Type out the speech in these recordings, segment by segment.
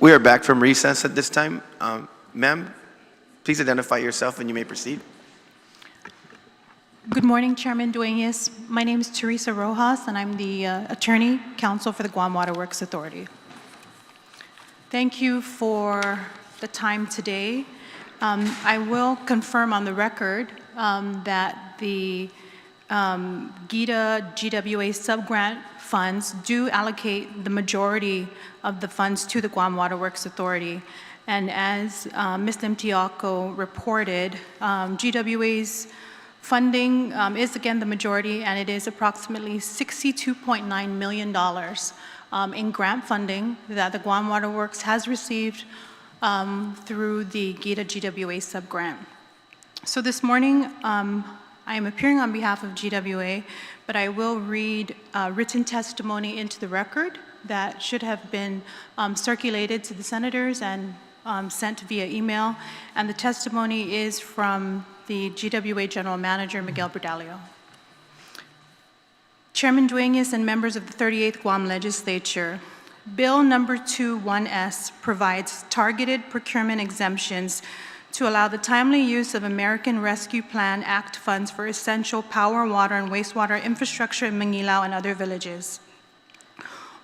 We are back from recess at this time. Ma'am, please identify yourself and you may proceed. Good morning, Chairman Dueñas. My name is Teresa Rojas, and I'm the Attorney Counsel for the Guam Water Works Authority. Thank you for the time today. I will confirm on the record that the GITA GWA subgrant funds do allocate the majority of the funds to the Guam Water Works Authority. And as Ms. Limtiaco reported, GWA's funding is again the majority, and it is approximately $62.9 million in grant funding that the Guam Water Works has received through the GITA GWA subgrant. So this morning, I am appearing on behalf of GWA, but I will read written testimony into the record that should have been circulated to the senators and sent via email. And the testimony is from the GWA General Manager, Miguel Bradalio. Chairman Dueñas and members of the 38th Guam Legislature, Bill number 21S provides targeted procurement exemptions to allow the timely use of American Rescue Plan Act funds for essential power, water, and wastewater infrastructure in Maga'hågan and other villages.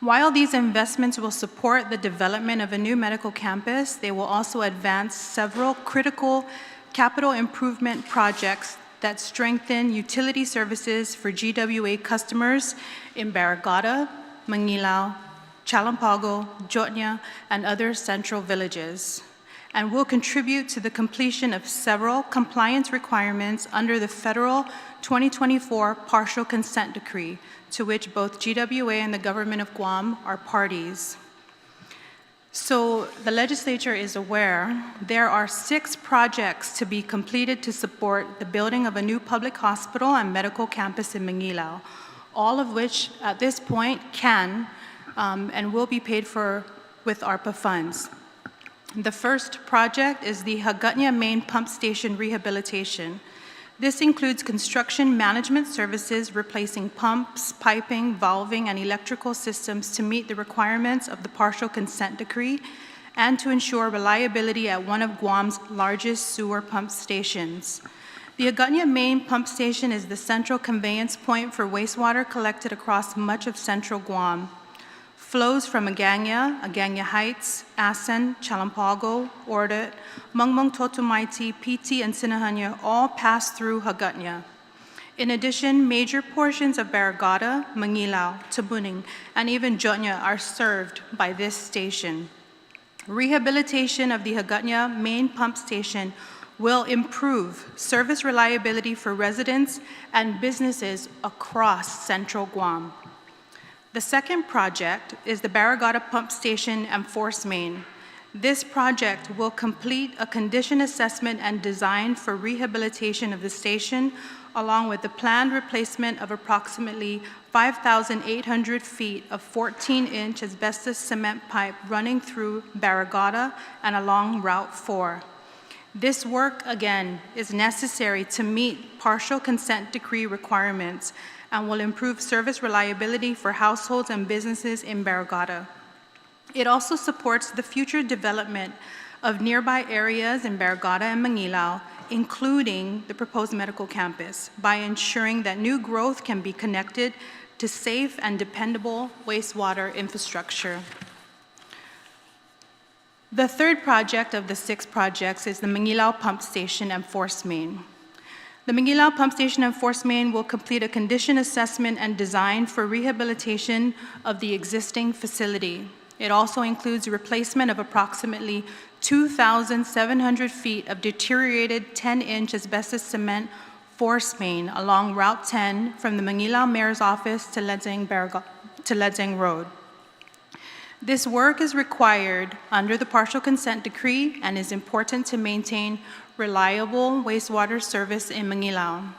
While these investments will support the development of a new medical campus, they will also advance several critical capital improvement projects that strengthen utility services for GWA customers in Barrigada, Maga'hågan, Chalampago, Dueñas, and other central villages, and will contribute to the completion of several compliance requirements under the federal 2024 partial consent decree, to which both GWA and the Government of Guam are parties. So the legislature is aware there are 6 projects to be completed to support the building of a new public hospital and medical campus in Maga'hågan, all of which at this point can and will be paid for with ARPA funds. The first project is the Hagutnya Main Pump Station rehabilitation. This includes construction management services replacing pumps, piping, valving, and electrical systems to meet the requirements of the partial consent decree and to ensure reliability at one of Guam's largest sewer pump stations. The Hagutnya Main Pump Station is the central conveyance point for wastewater collected across much of central Guam. Flows from Aganga Heights, Asen, Chalampago, Ordet, Mungmung Totomaiti, PT, and Sinahanya all pass through Hagutnya. In addition, major portions of Barrigada, Maga'hågan, Tabuning, and even Dueñas are served by this station. Rehabilitation of the Hagutnya Main Pump Station will improve service reliability for residents and businesses across central Guam. The second project is the Barrigada Pump Station and Force Main. This project will complete a condition assessment and design for rehabilitation of the station, along with the planned replacement of approximately 5,800 feet of 14-inch asbestos cement pipe running through Barrigada and along Route 4. This work, again, is necessary to meet partial consent decree requirements and will improve service reliability for households and businesses in Barrigada. It also supports the future development of nearby areas in Barrigada and Maga'hågan, including the proposed medical campus, by ensuring that new growth can be connected to safe and dependable wastewater infrastructure. The third project of the 6 projects is the Maga'hågan Pump Station and Force Main. The Maga'hågan Pump Station and Force Main will complete a condition assessment and design for rehabilitation of the existing facility. It also includes replacement of approximately 2,700 feet of deteriorated 10-inch asbestos cement force main along Route 10 from the Maga'hågan Mayor's Office to Ledzang Road. This work is required under the partial consent decree and is important to maintain reliable wastewater service in Maga'hågan.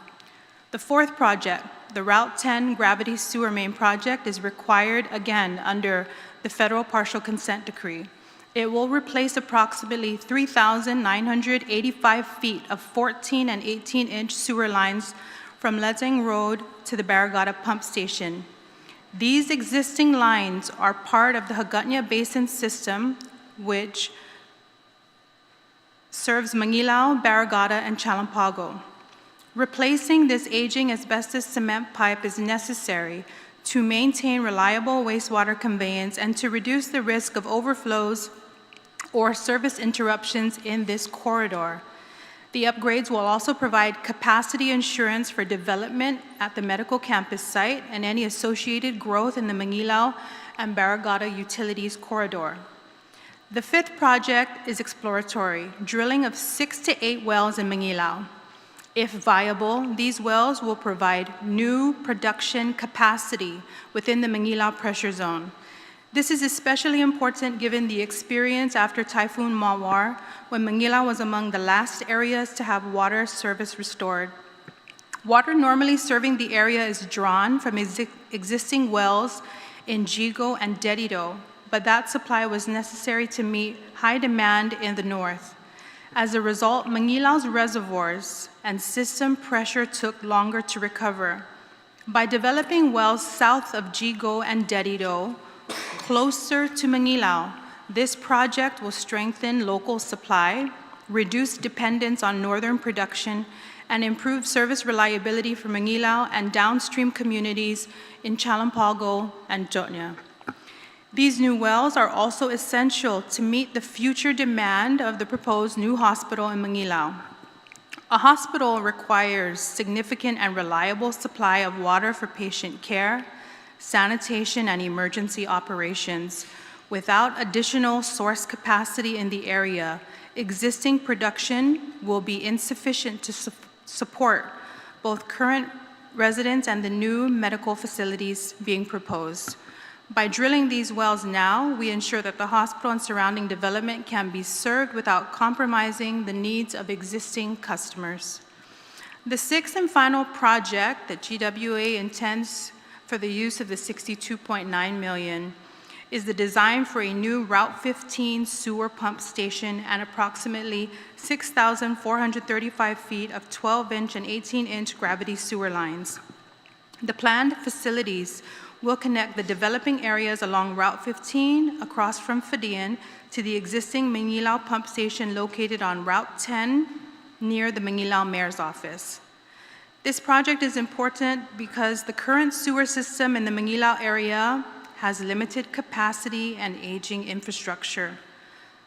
The fourth project, the Route 10 Gravity Sewer Main Project, is required again under the federal partial consent decree. It will replace approximately 3,985 feet of 14 and 18-inch sewer lines from Ledzang Road to the Barrigada Pump Station. These existing lines are part of the Hagutnya Basin system which serves Mangilao, Barrigada, and Chalampago. Replacing this aging asbestos cement pipe is necessary to maintain reliable wastewater conveyance and to reduce the risk of overflows or service interruptions in this corridor. The upgrades will also provide capacity insurance for development at the medical campus site and any associated growth in the Mangilao and Barrigada utilities corridor. The fifth project is exploratory, drilling of 6 to 8 wells in Mangilao. If viable, these wells will provide new production capacity within the Mangilao pressure zone. This is especially important given the experience after Typhoon Mawar, when Mangilao was among the last areas to have water service restored. Water normally serving the area is drawn from existing wells in Jigo and Dedido, but that supply was necessary to meet high demand in the north. As a result, Mangilao's reservoirs and system pressure took longer to recover. By developing wells south of Jigo and Dedido, closer to Mangilao, this project will strengthen local supply, reduce dependence on northern production, and improve service reliability for Mangilao and downstream communities in Chalampago and Dueñas. These new wells are also essential to meet the future demand of the proposed new hospital in Mangilao. A hospital requires significant and reliable supply of water for patient care, sanitation, and emergency operations. Without additional source capacity in the area, existing production will be insufficient to support both current residents and the new medical facilities being proposed. By drilling these wells now, we ensure that the hospital and surrounding development can be served without compromising the needs of existing customers. The sixth and final project that GWA intends for the use of the $62.9 million is the design for a new Route 15 sewer pump station and approximately 6,435 feet of 12-inch and 18-inch gravity sewer lines. The planned facilities will connect the developing areas along Route 15 across from Fadian to the existing Mangilao pump station located on Route 10 near the Mangilao Mayor's office. This project is important because the current sewer system in the Mangilao area has limited capacity and aging infrastructure.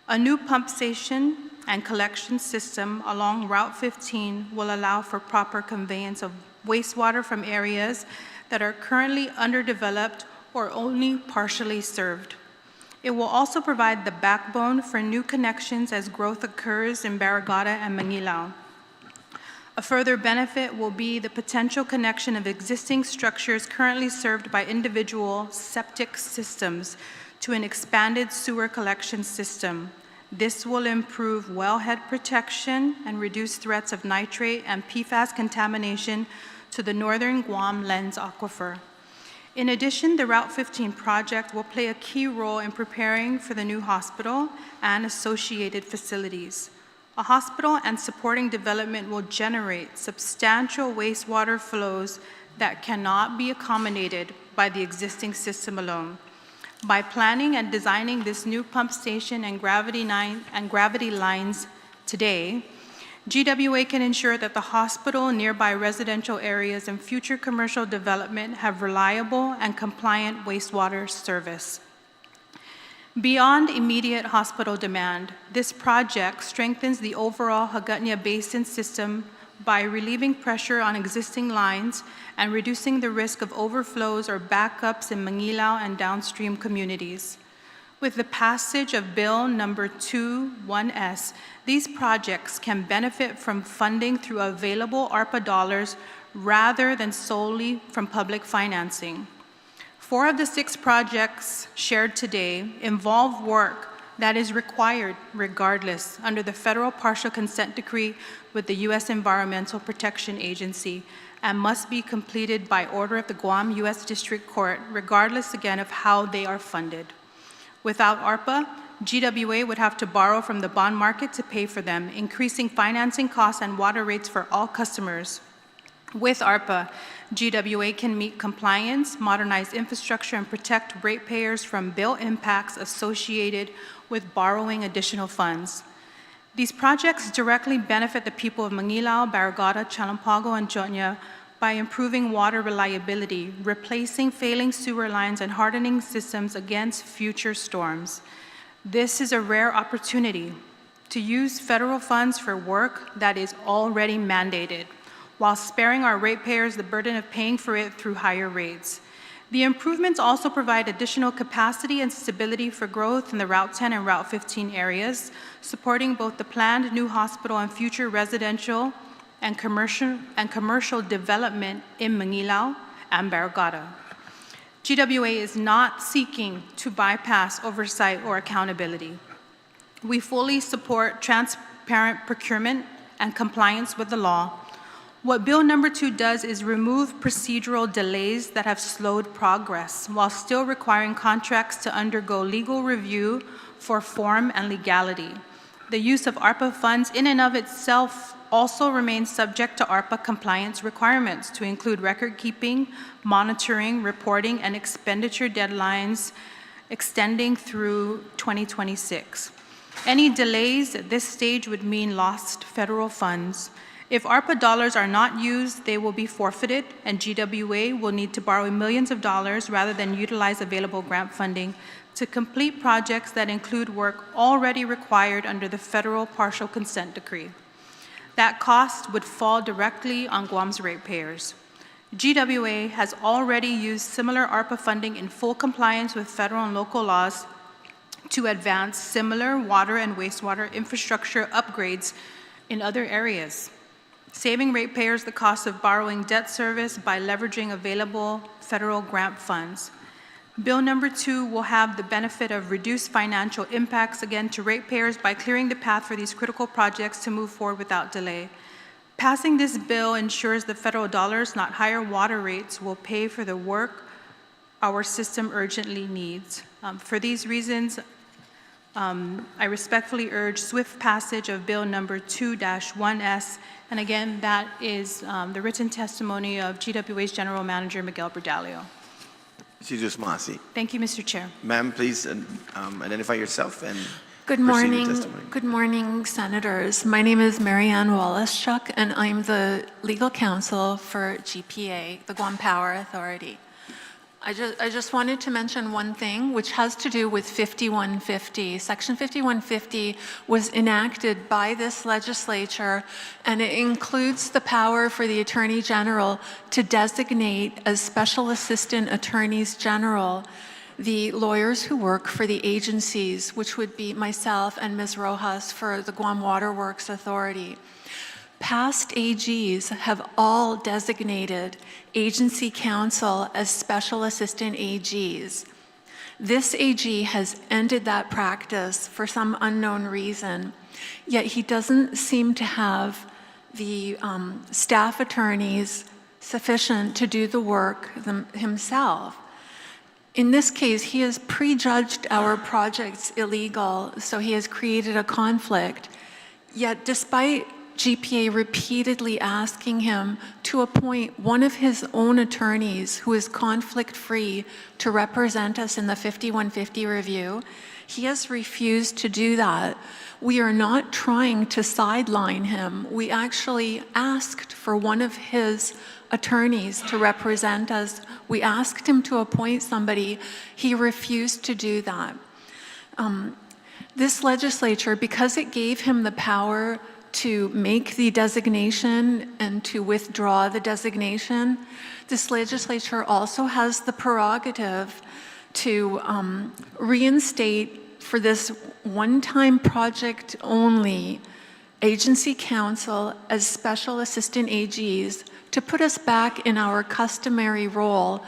A new pump station and collection system along Route 15 will allow for proper conveyance of wastewater from areas that are currently underdeveloped or only partially served. It will also provide the backbone for new connections as growth occurs in Barrigada and Mangilao. A further benefit will be the potential connection of existing structures currently served by individual septic systems to an expanded sewer collection system. This will improve wellhead protection and reduce threats of nitrate and PFAS contamination to the northern Guam lens aquifer. In addition, the Route 15 project will play a key role in preparing for the new hospital and associated facilities. A hospital and supporting development will generate substantial wastewater flows that cannot be accommodated by the existing system alone. By planning and designing this new pump station and gravity lines today, GWA can ensure that the hospital, nearby residential areas, and future commercial development have reliable and compliant wastewater service. Beyond immediate hospital demand, this project strengthens the overall Hagåtña Basin system by relieving pressure on existing lines and reducing the risk of overflows or backups in Mangilao and downstream communities. With the passage of Bill number 2.1s, these projects can benefit from funding through available ARPA dollars rather than solely from public financing. 4 of the 6 projects shared today involve work that is required regardless under the federal partial consent decree with the U.S. Environmental Protection Agency and must be completed by order of the Guam U.S. District Court, regardless again of how they are funded. Without ARPA, GWA would have to borrow from the bond market to pay for them, increasing financing costs and water rates for all customers. With ARPA, GWA can meet compliance, modernize infrastructure, and protect ratepayers from bill impacts associated with borrowing additional funds. These projects directly benefit the people of MANGILAO, Barrigada, Chalampago, and Dueñas by improving water reliability, replacing failing sewer lines, and hardening systems against future storms. This is a rare opportunity to use federal funds for work that is already mandated, while sparing our ratepayers the burden of paying for it through higher rates. The improvements also provide additional capacity and stability for growth in the Route 10 and Route 15 areas, supporting both the planned new hospital and future residential and commercial development in MANGILAO and Barrigada. GWA is not seeking to bypass oversight or accountability. We fully support transparent procurement and compliance with the law. What Bill number 2 does is remove procedural delays that have slowed progress while still requiring contracts to undergo legal review for form and legality. The use of ARPA funds in and of itself also remains subject to ARPA compliance requirements to include record keeping, monitoring, reporting, and expenditure deadlines extending through 2026. Any delays at this stage would mean lost federal funds. If ARPA dollars are not used, they will be forfeited, and GWA will need to borrow millions of dollars rather than utilize available grant funding to complete projects that include work already required under the federal partial consent decree. That cost would fall directly on Guam's ratepayers. GWA has already used similar ARPA funding in full compliance with federal and local laws to advance similar water and wastewater infrastructure upgrades in other areas, saving ratepayers the cost of borrowing debt service by leveraging available federal grant funds. Bill number 2 will have the benefit of reduced financial impacts again to ratepayers by clearing the path for these critical projects to move forward without delay. Passing this bill ensures the federal dollars, not higher water rates, will pay for the work our system urgently needs. For these reasons, I respectfully urge swift passage of Bill number 2-1S. And again, that is the written testimony of GWA's General Manager, Miguel Berdalio. Thank you, Mr. Chair. Ma'am, please identify yourself and Good proceed with morning. testimony. Good morning, Senators. My name is Marianne Wallace-Chuck, and I'm the legal counsel for GPA, the Guam Power Authority. I just wanted to mention one thing, which has to do with 5150. Section 5150 was enacted by this legislature, and it includes the power for the Attorney General to designate as Special Assistant Attorneys General the lawyers who work for the agencies, which would be myself and Ms. Rojas for the Guam Water Works Authority. Past AGs have all designated agency counsel as special assistant AGs. This AG has ended that practice for some unknown reason, yet he doesn't seem to have the staff attorneys sufficient to do the work himself. In this case, he has prejudged our projects illegal, so he has created a conflict. Yet despite GPA repeatedly asking him to appoint one of his own attorneys who is conflict-free to represent us in the 5150 review, he has refused to do that. We are not trying to sideline him. We actually asked for one of his attorneys to represent us. We asked him to appoint somebody. He refused to do that. This legislature, because it gave him the power to make the designation and to withdraw the designation, this legislature also has the prerogative to reinstate for this one-time project only agency counsel as special assistant AGs to put us back in our customary role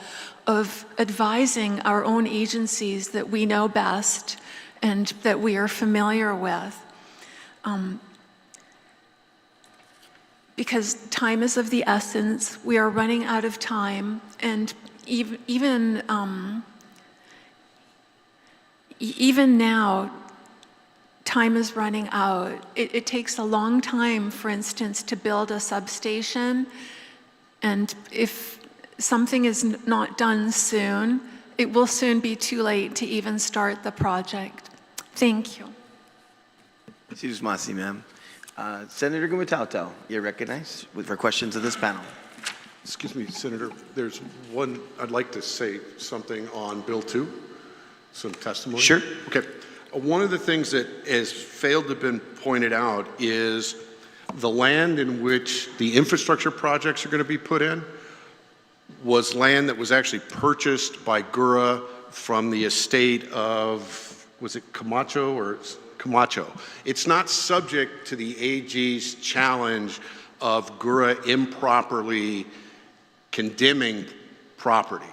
of advising our own agencies that we know best and that we are familiar with. Because time is of the essence, we are running out of time, and even now, time is running out. It takes a long time, for instance, to build a substation, and if something is not done soon, it will soon be too late to even start the project. Thank you. Excuse Masi, ma'am. Senator Gumataotao, you're recognized for questions of this panel. Excuse me, Senator, there's one, I'd like to say something on Bill 2, some testimony. Sure. Okay. One of the things that has failed to have been pointed out is the land in which the infrastructure projects are going to be put in was land that was actually purchased by GURA from the estate of, was it Camacho or Camacho? It's not subject to the AG's challenge of GURA improperly condemning property.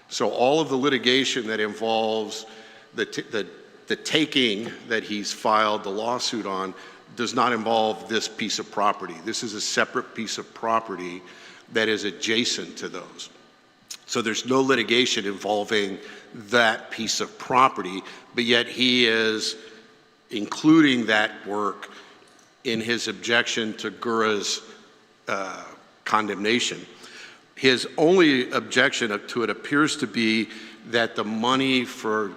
So all of the litigation that involves the taking that he's filed the lawsuit on does not involve this piece of property. This is a separate piece of property that is adjacent to those. So there's no litigation involving that piece of property, but yet he is including that work in his objection to GURA's condemnation. His only objection to it appears to be that the money for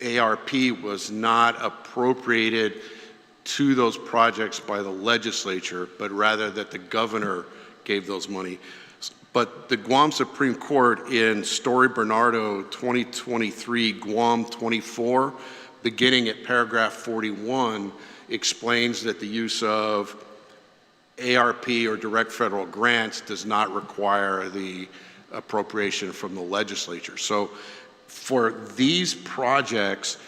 ARP was not appropriated to those projects by the legislature, but rather that the governor gave those money. But the Guam Supreme Court in Story Bernardo 2023 Guam 24, beginning at paragraph 41, explains that the use of ARP or direct federal grants does not require the appropriation from the legislature. So for these projects,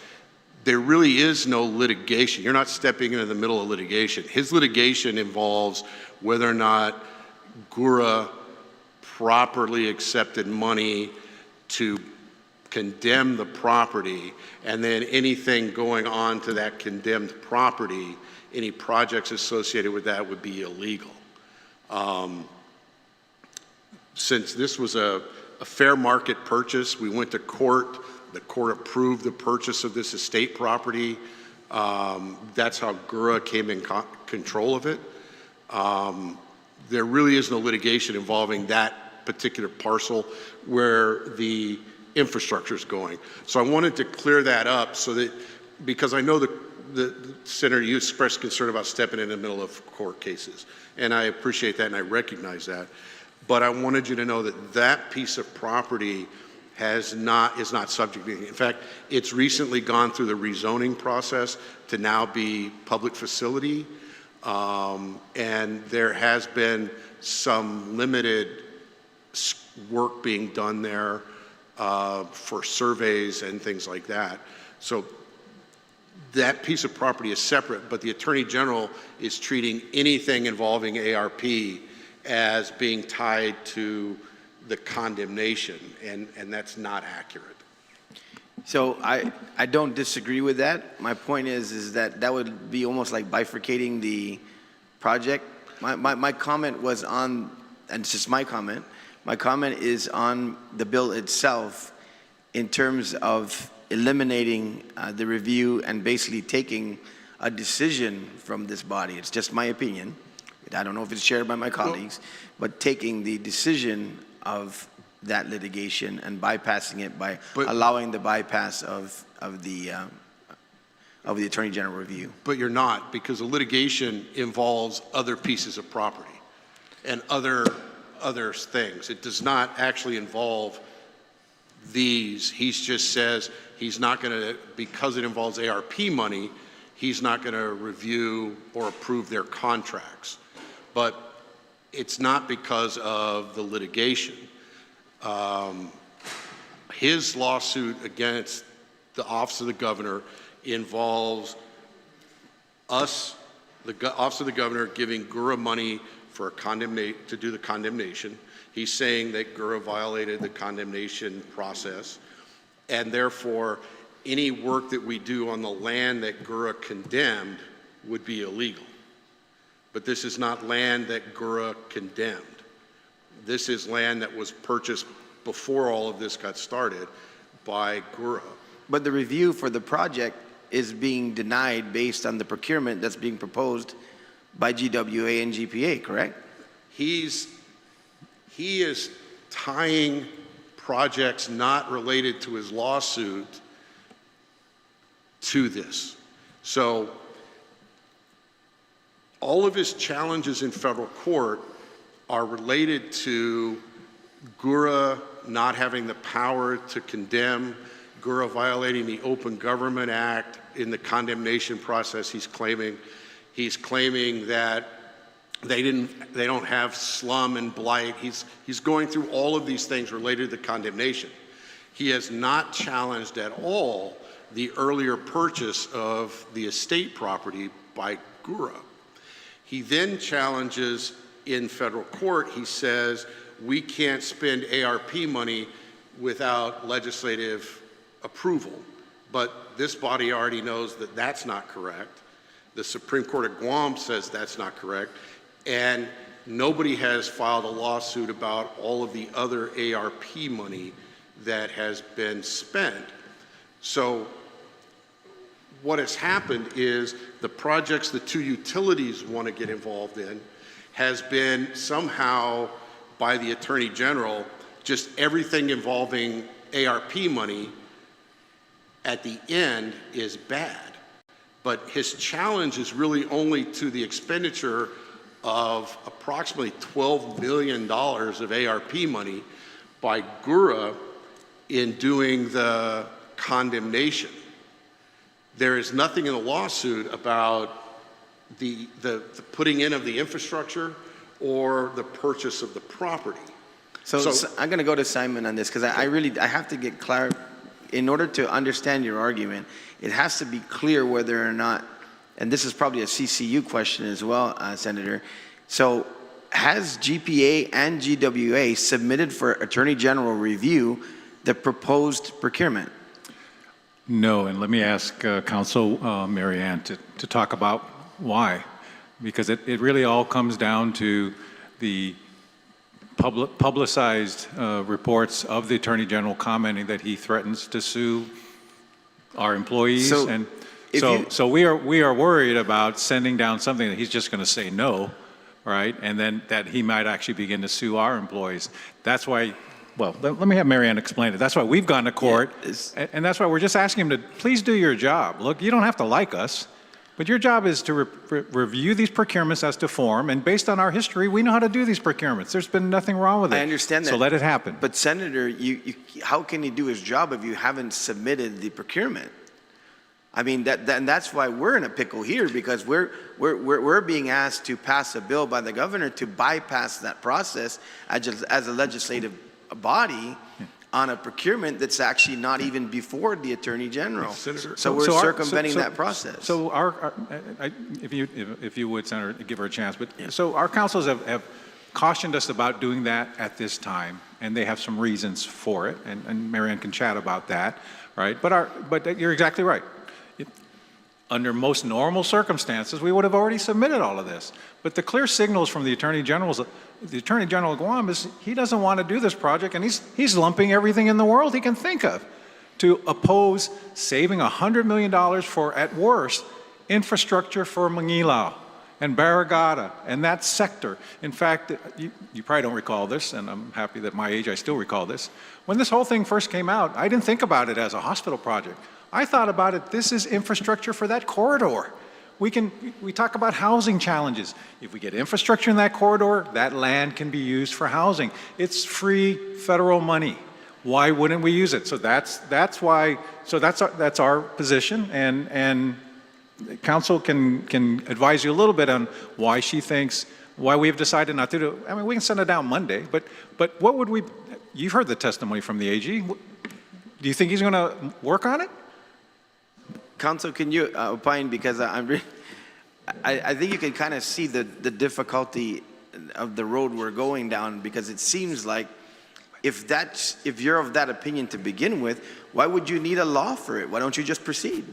there really is no litigation. You're not stepping into the middle of litigation. His litigation involves whether or not GURA properly accepted money to condemn the property, and then anything going on to that condemned property, any projects associated with that would be illegal. Since this was a fair market purchase, we went to court. The court approved the purchase of this estate property. That's how GURA came in control of it. There really is no litigation involving that particular parcel where the infrastructure is going. So I wanted to clear that up so that, because I know the Senator, you expressed concern about stepping in the middle of court cases, and I appreciate that and I recognize that. But I wanted you to know that that piece of property is not subject to anything. In fact, it's recently gone through the rezoning process to now be public facility, and there has been some limited work being done there for surveys and things like that. So that piece of property is separate, but the Attorney General is treating anything involving ARP as being tied to the condemnation, and that's not accurate. So I don't disagree with that. My point is that that would be almost like bifurcating the project. My comment was on, and it's just my comment is on the bill itself in terms of eliminating the review and basically taking a decision from this body. It's just my opinion. I don't know if it's shared by my colleagues, but taking the decision of that litigation and bypassing it by allowing the bypass of the Attorney General review. But you're not, because the litigation involves other pieces of property and other things. It does not actually involve these. He just says he's not going to, because it involves ARP money, he's not going to review or approve their contracts. But it's not because of the litigation. His lawsuit against the Office of the Governor involves us, the Office of the Governor, giving GURA money for to do the condemnation. He's saying that GURA violated the condemnation process, and therefore any work that we do on the land that GURA condemned would be illegal. But this is not land that GURA condemned. This is land that was purchased before all of this got started by GURA. But the review for the project is being denied based on the procurement that's being proposed by GWA and GPA, correct? He is tying projects not related to his lawsuit to this. So all of his challenges in federal court are related to GURA not having the power to condemn, GURA violating the Open Government Act in the condemnation process. He's claiming that they don't have slum and blight. He's going through all of these things related to condemnation. He has not challenged at all the earlier purchase of the estate property by GURA. He then challenges in federal court, he says, we can't spend ARP money without legislative approval. But this body already knows that that's not correct. The Supreme Court of Guam says that's not correct. And nobody has filed a lawsuit about all of the other ARP money that has been spent. So what has happened is the projects the two utilities want to get involved in has been somehow by the Attorney General, just everything involving ARP money at the end is bad. But his challenge is really only to the expenditure of approximately $12 million of ARP money by GURA in doing the condemnation. There is nothing in the lawsuit about the putting in of the infrastructure or the purchase of the property. So I'm going to go to Simon on this because I have to get clear. In order to understand your argument, it has to be clear whether or not, and this is probably a CCU question as well, Senator. So has GPA and GWA submitted for Attorney General review the proposed procurement? No, and let me ask Counsel Mary Ann to talk about why. Because it really all comes down to the publicized reports of the Attorney General commenting that he threatens to sue our employees. So we are worried about sending down something that he's just going to say no, right? And then that he might actually begin to sue our employees. That's why, well, let me have Mary Ann explain it. That's why we've gone to court, and that's why we're just asking him to please do your job. Look, you don't have to like us. But your job is to review these procurements as to form, and based on our history, we know how to do these procurements. There's been nothing wrong with it. I understand that. So let it happen. But Senator, how can he do his job if you haven't submitted the procurement? I mean, and that's why we're in a pickle here, because we're being asked to pass a bill by the governor to bypass that process as a legislative body on a procurement that's actually not even before the Attorney General. So we're circumventing that process. So if you would, Senator, give her a chance. But so our counsels have cautioned us about doing that at this time, and they have some reasons for it, and Mary Ann can chat about that, right? But you're exactly right. Under most normal circumstances, we would have already submitted all of this. But the clear signals from the Attorney General of Guam is he doesn't want to do this project, and he's lumping everything in the world he can think of to oppose saving $100 million for, at worst, infrastructure for MANGILAO and Barrigada and that sector. In fact, you probably don't recall this, and I'm happy that at my age I still recall this. When this whole thing first came out, I didn't think about it as a hospital project. I thought about it, this is infrastructure for that corridor. We talk about housing challenges. If we get infrastructure in that corridor, that land can be used for housing. It's free federal money. Why wouldn't we use it? So that's why. So that's our position, and counsel can advise you a little bit on why she thinks why we've decided not to do it. I mean, we can send it down Monday, but what would we? You've heard the testimony from the AG. Do you think he's going to work on it? Counsel, can you opine, because I think you can kind of see the difficulty of the road we're going down, because it seems like if you're of that opinion to begin with, why would you need a law for it? Why don't you just proceed?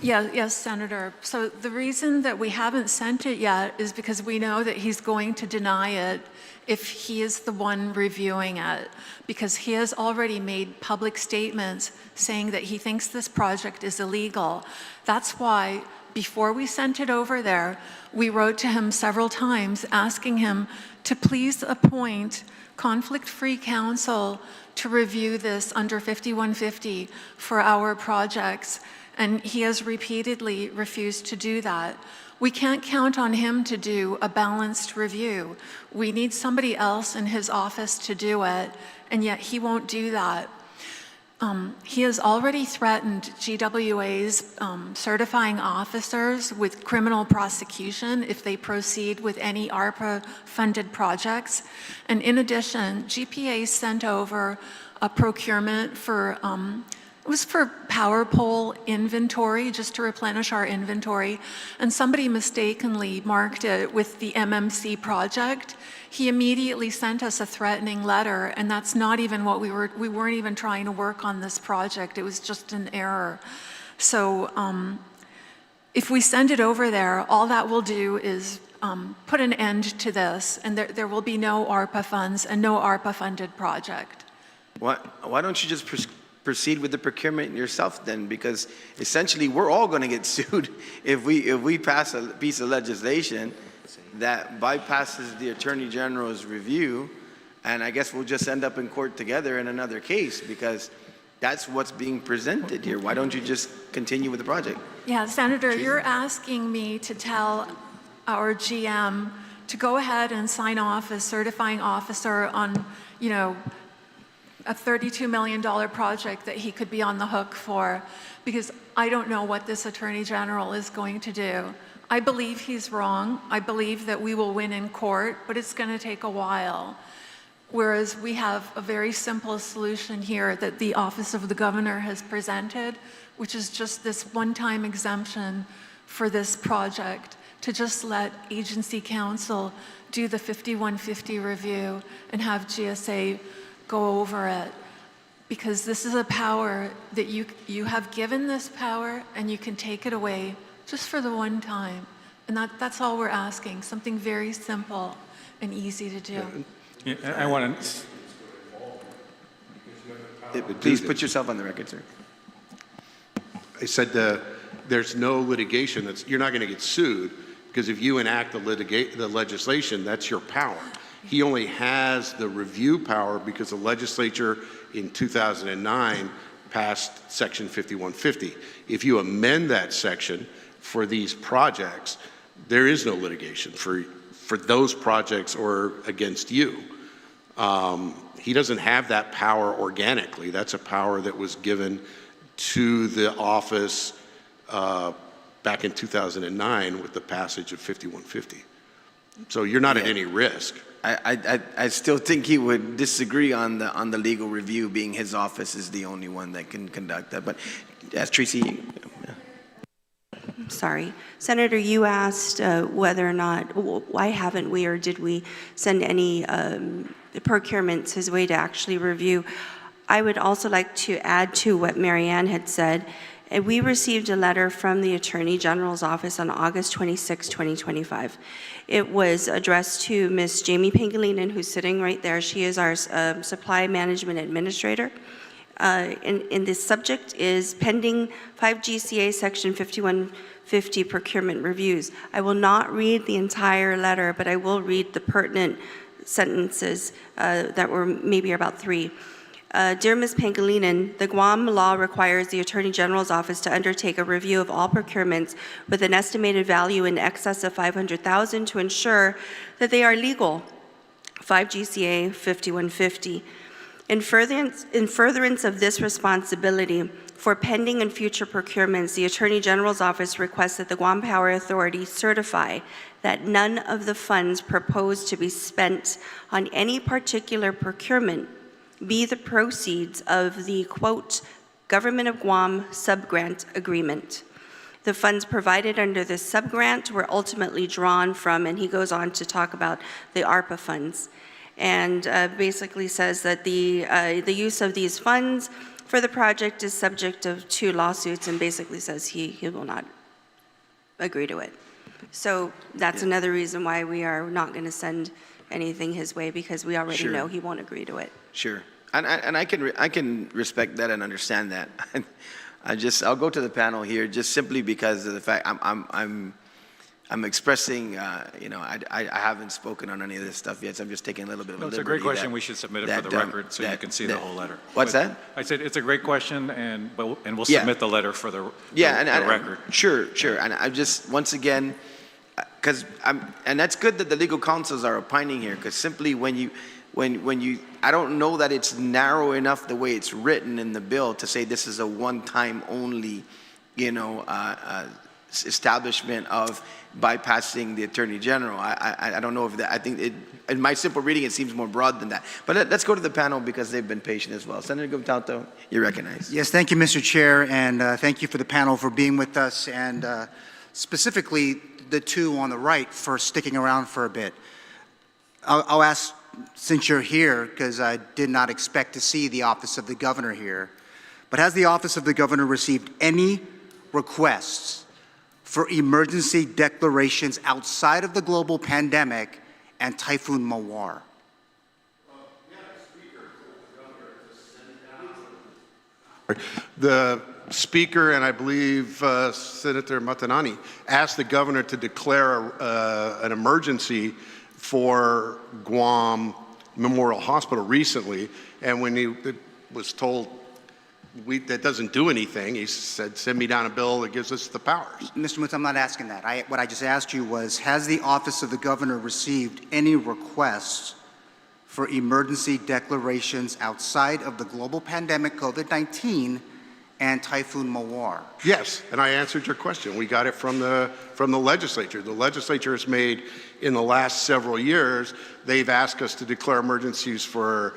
Yes, Senator. So the reason that we haven't sent it yet is because we know that he's going to deny it if he is the one reviewing it, because he has already made public statements saying that he thinks this project is illegal. That's why before we sent it over there, we wrote to him several times asking him to please appoint conflict-free counsel to review this under 5150 for our projects, and he has repeatedly refused to do that. We can't count on him to do a balanced review. We need somebody else in his office to do it, and yet he won't do that. He has already threatened GWA's certifying officers with criminal prosecution if they proceed with any ARPA-funded projects. And in addition, GPA sent over a procurement for, it was for power pole inventory, just to replenish our inventory, and somebody mistakenly marked it with the MMC project. He immediately sent us a threatening letter, and that's not even what we weren't even trying to work on this project. It was just an error. So if we send it over there, all that will do is put an end to this, and there will be no ARPA funds and no ARPA-funded project. Why don't you just proceed with the procurement yourself then? Because essentially, we're all going to get sued if we pass a piece of legislation that bypasses the Attorney General's review, and I guess we'll just end up in court together in another case, because that's what's being presented here. Why don't you just continue with the project? Yeah, Senator, you're asking me to tell our GM to go ahead and sign off as certifying officer on, you know, a $32 million project that he could be on the hook for, because I don't know what this Attorney General is going to do. I believe he's wrong. I believe that we will win in court, but it's going to take a while. Whereas we have a very simple solution here that the Office of the Governor has presented, which is just this one-time exemption for this project, to just let agency counsel do the 5150 review and have GSA go over it. Because this is a power that you have given this power, and you can take it away just for the one time. And that's all we're asking, something very simple and easy to do. Yeah, I want to. Please put yourself on the record, sir. I said there's no litigation. You're not going to get sued, because if you enact the legislation, that's your power. He only has the review power because the legislature in 2009 passed Section 5150. If you amend that section for these projects, there is no litigation for those projects or against you. He doesn't have that power organically. That's a power that was given to the office back in 2009 with the passage of 5150. So you're not at any risk. I still think he would disagree on the legal review, being his office is the only one that can conduct that. But as Tracy, yeah. Sorry. Senator, you asked whether or not, why haven't we, or did we send any procurements his way to actually review? I would also like to add to what Marianne had said. We received a letter from the Attorney General's office on August 26, 2025. It was addressed to Ms. Jamie Pangilinan, who's sitting right there. She is our Supply Management Administrator. And the subject is pending 5 GCA Section 5150 procurement reviews. I will not read the entire letter, but I will read the pertinent sentences that were maybe about 3. Dear Ms. Pangilinan, the Guam law requires the Attorney General's office to undertake a review of all procurements with an estimated value in excess of $500,000 to ensure that they are legal. 5 GCA 5150. In furtherance of this responsibility, for pending and future procurements, the Attorney General's office requests that the Guam Power Authority certify that none of the funds proposed to be spent on any particular procurement be the proceeds of the, quote, Government of Guam subgrant agreement. The funds provided under this subgrant were ultimately drawn from, and he goes on to talk about the ARPA funds, and basically says that the use of these funds for the project is subject to lawsuits, and basically says he will not agree to it. So that's another reason why we are not going to send anything his way, because we already know he won't agree to it. Sure. And I can respect that and understand that. I'll go to the panel here just simply because of the fact I'm expressing, I haven't spoken on any of this stuff yet, so I'm just taking a little bit of a No, liberty. it's a great question. We should submit it for the record so you can see the whole letter. What's that? I said it's a great question, and we'll Yeah. submit the letter for the record. Sure. And I just, once again, and that's good that the legal counsels are opining here, because simply when you, I don't know that it's narrow enough the way it's written in the bill to say this is a one-time only, establishment of bypassing the Attorney General. I don't know if that, I think in my simple reading, it seems more broad than that. But let's go to the panel because they've been patient as well. Senator Gumataotao, you're recognized. Yes, thank you, Mr. Chair, and thank you for the panel for being with us, and specifically the two on the right for sticking around for a bit. I'll ask, since you're here, because I did not expect to see the Office of the Governor here, but has the Office of the Governor received any requests for emergency declarations outside of the global pandemic and Typhoon Mawar? The Speaker and I believe Senator Matanane asked the governor to declare an emergency for Guam Memorial Hospital recently, and when he was told that doesn't do anything, he said, send me down a bill that gives us the powers. Mr. Moots, I'm not asking that. What I just asked you was, has the Office of the Governor received any requests for emergency declarations outside of the global pandemic, COVID-19, and Typhoon Mawar? Yes, and I answered your question. We got it from the legislature. The legislature has made, in the last several years, they've asked us to declare emergencies for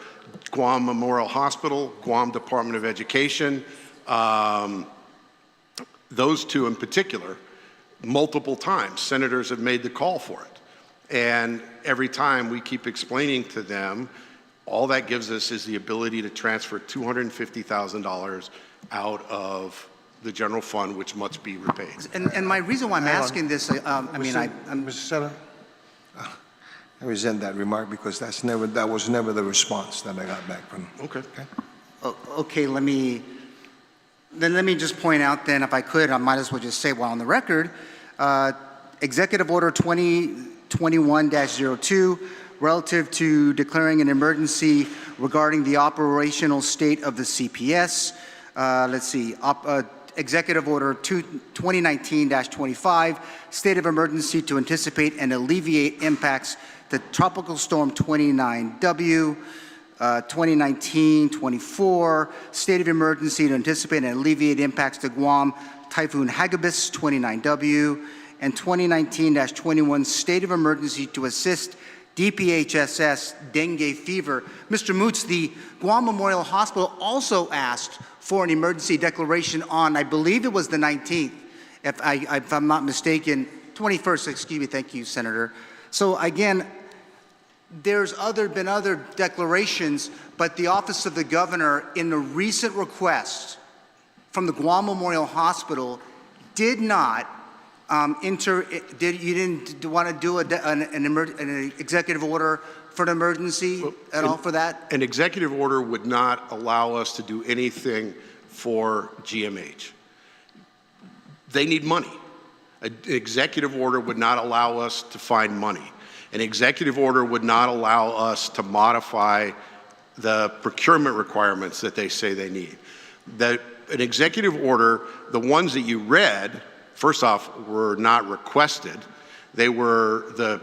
Guam Memorial Hospital, Guam Department of Education, those two in particular, multiple times. Senators have made the call for it. And every time we keep explaining to them, all that gives us is the ability to transfer $250,000 out of the general fund, which must be repaid. And my reason why I'm asking this, I'm Mr. Senator, I resent that remark because that was never the response that I got back from. Okay. okay, let me just point out then, if I could, I might as well just say while on the record, Executive Order 2021-02, relative to declaring an emergency regarding the operational state of the CPS. Let's see, Executive Order 2019-25, state of emergency to anticipate and alleviate impacts to Tropical Storm 29W, 2019-24, state of emergency to anticipate and alleviate impacts to Guam, Typhoon Hagibis 29W, and 2019-21, state of emergency to assist DPHSS dengue fever. Mr. Moots, the Guam Memorial Hospital also asked for an emergency declaration on, I believe it was the 19th, if I'm not mistaken, 21st, excuse me, thank you, Senator. So again, there's been other declarations, but the Office of the Governor, in the recent request from the Guam Memorial Hospital, did not you didn't want to do an executive order for an emergency at all for that? An executive order would not allow us to do anything for GMH. They need money. An executive order would not allow us to find money. An executive order would not allow us to modify the procurement requirements that they say they need. An executive order, the ones that you read, first off, were not requested. They were, the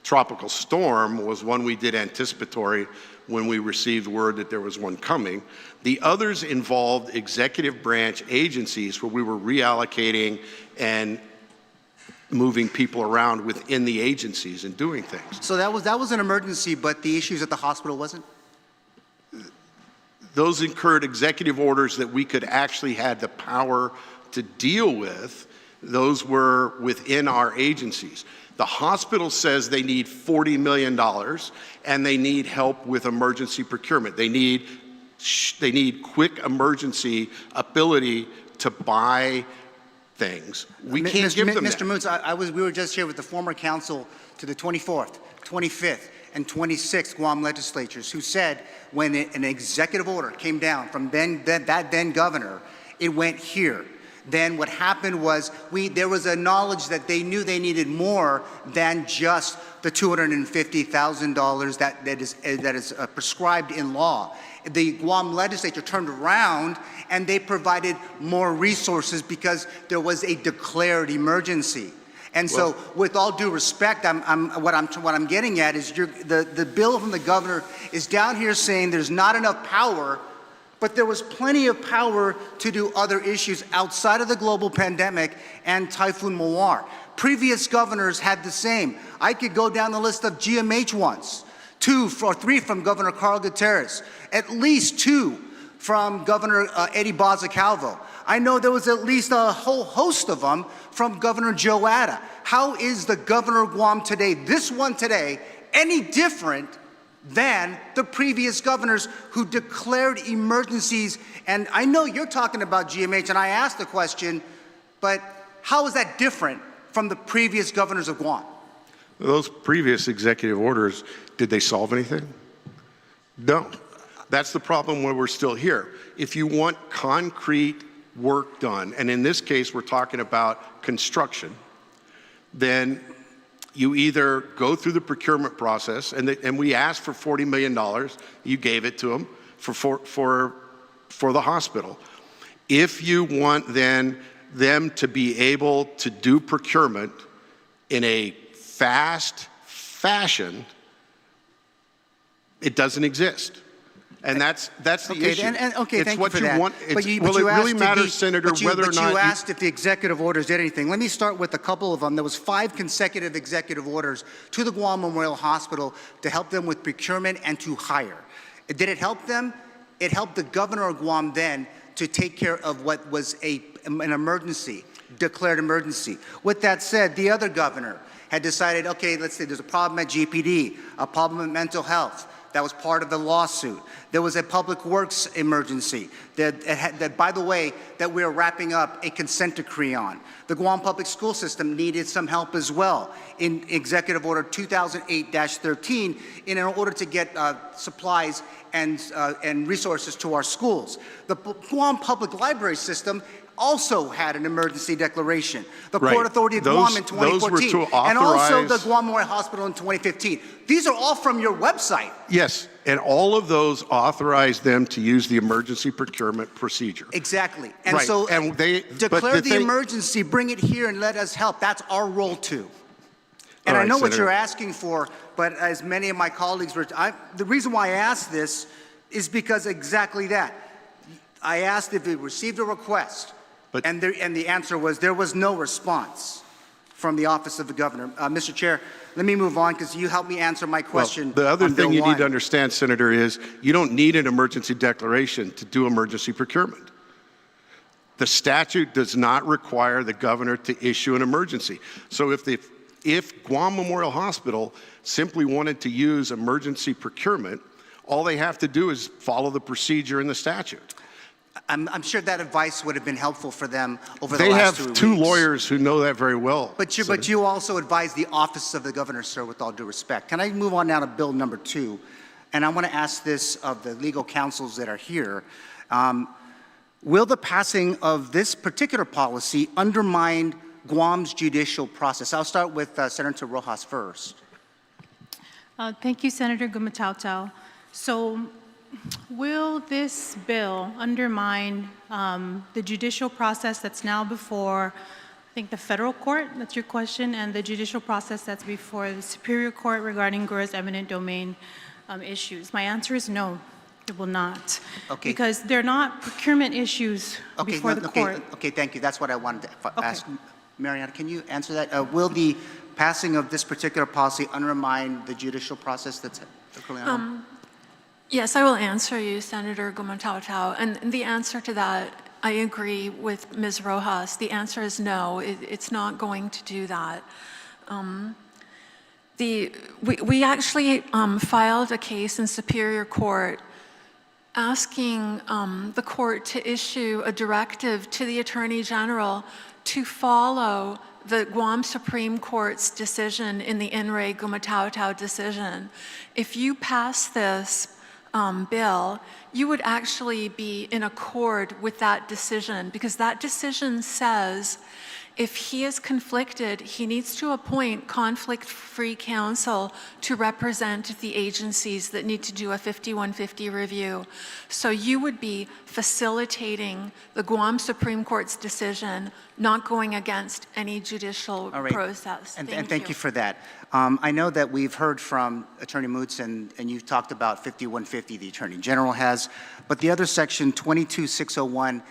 tropical storm was one we did anticipatory when we received word that there was one coming. The others involved executive branch agencies where we were reallocating and moving people around within the agencies and doing things. So that was an emergency, but the issues at the hospital wasn't? Those incurred executive orders that we could actually had the power to deal with. Those were within our agencies. The hospital says they need $40 million and they need help with emergency procurement. They need quick emergency ability to buy things. We can't give them Mr. that. Moots, we were just here with the former counsel to the 24th, 25th, and 26th Guam legislatures who said when an executive order came down from that then governor It went here. Then what happened was there was a knowledge that they knew they needed more than just the $250,000 that is prescribed in law. The Guam legislature turned around and they provided more resources because there was a declared emergency. And so, with all due respect, what I'm getting at is the bill from the governor is down here saying there's not enough power, but there was plenty of power to do other issues outside of the global pandemic and Typhoon Mawar. Previous governors had the same. I could go down the list of GMH ones, 2 or 3 from Governor Carl Gutierrez, at least 2 from Governor Eddie Baza-Calvo. I know there was at least a whole host of them from Governor Joe Ada. How is the governor of Guam today, this one today, any different than the previous governors who declared emergencies? And I know you're talking about GMH, and I asked the question, but how is that different from the previous governors of Guam? Those previous executive orders, did they solve anything? No. That's the problem why we're still here. If you want concrete work done, and in this case we're talking about construction, then you either go through the procurement process, and we asked for $40 million, you gave it to them for the hospital. If you want then them to be able to do procurement in a fast fashion, it doesn't exist. And that's the issue. Okay, it's thank what you for that. want. But It really matters, Senator, whether or not you asked if the executive orders did anything. Let me start with a couple of them. There was 5 consecutive executive orders to the Guam Memorial Hospital to help them with procurement and to hire. Did it help them? It helped the governor of Guam then to take care of what was an emergency, declared emergency. With that said, the other governor had decided, okay, let's say there's a problem at GPD, a problem at mental health. That was part of the lawsuit. There was a public works emergency that, by the way, that we're wrapping up a consent decree on. The Guam public school system needed some help as well in Executive Order 2008-13 in order to get supplies and resources to our schools. The Guam public library system also had an emergency declaration. The Port Authority of Guam in 2014, and also the Guam Memorial Hospital in 2015. These are all from your website. Yes, and all of those authorized them to use the emergency procurement procedure. Exactly. And so declare the emergency, bring it here, and let us help. That's our role too. And I know what you're asking for, but as many of my colleagues were, the reason why I asked this is because exactly that. I asked if they received a request. And the answer was there was no response from the office of the governor. Mr. Chair, let me move on because you helped me answer my question. Well, the other thing you need to understand, Senator, is you don't need an emergency declaration to do emergency procurement. The statute does not require the governor to issue an emergency. So if Guam Memorial Hospital simply wanted to use emergency procurement, all they have to do is follow the procedure in the statute. I'm sure that advice would have been helpful for them over the last 2 weeks. They have 2 lawyers who know that very well. But you also advise the office of the governor, sir, with all due respect. Can I move on now to bill number 2? And I want to ask this of the legal counsels that are here. Will the passing of this particular policy undermine Guam's judicial process? I'll start with Senator Rojas first. Thank you, Senator Gumataotao. So, will this bill undermine the judicial process that's now before, I think, the federal court? That's your question, and the judicial process that's before the Superior Court regarding GUR's eminent domain issues? My answer is no, it will not. Okay. Because they're not procurement issues before the court. Okay, thank you. That's what I wanted to ask. Mariana, can you answer that? Will the passing of this particular policy undermine the judicial process that's occurring on? Yes, I will answer you, Senator Gumataotao. And the answer to that, I agree with Ms. Rojas. The answer is no, it's not going to do that. We actually filed a case in Superior Court asking the court to issue a directive to the Attorney General to follow the Guam Supreme Court's decision in the In re Gumataotao decision. If you pass this, bill, you would actually be in accord with that decision, because that decision says if he is conflicted, he needs to appoint conflict-free counsel to represent the agencies that need to do a 5150 review. So you would be facilitating the Guam Supreme Court's decision, not going against any judicial All right. process. And thank you for that. I know that we've heard from Attorney Moots, and you've talked about 5150, the Attorney General has, but the other section, 22601,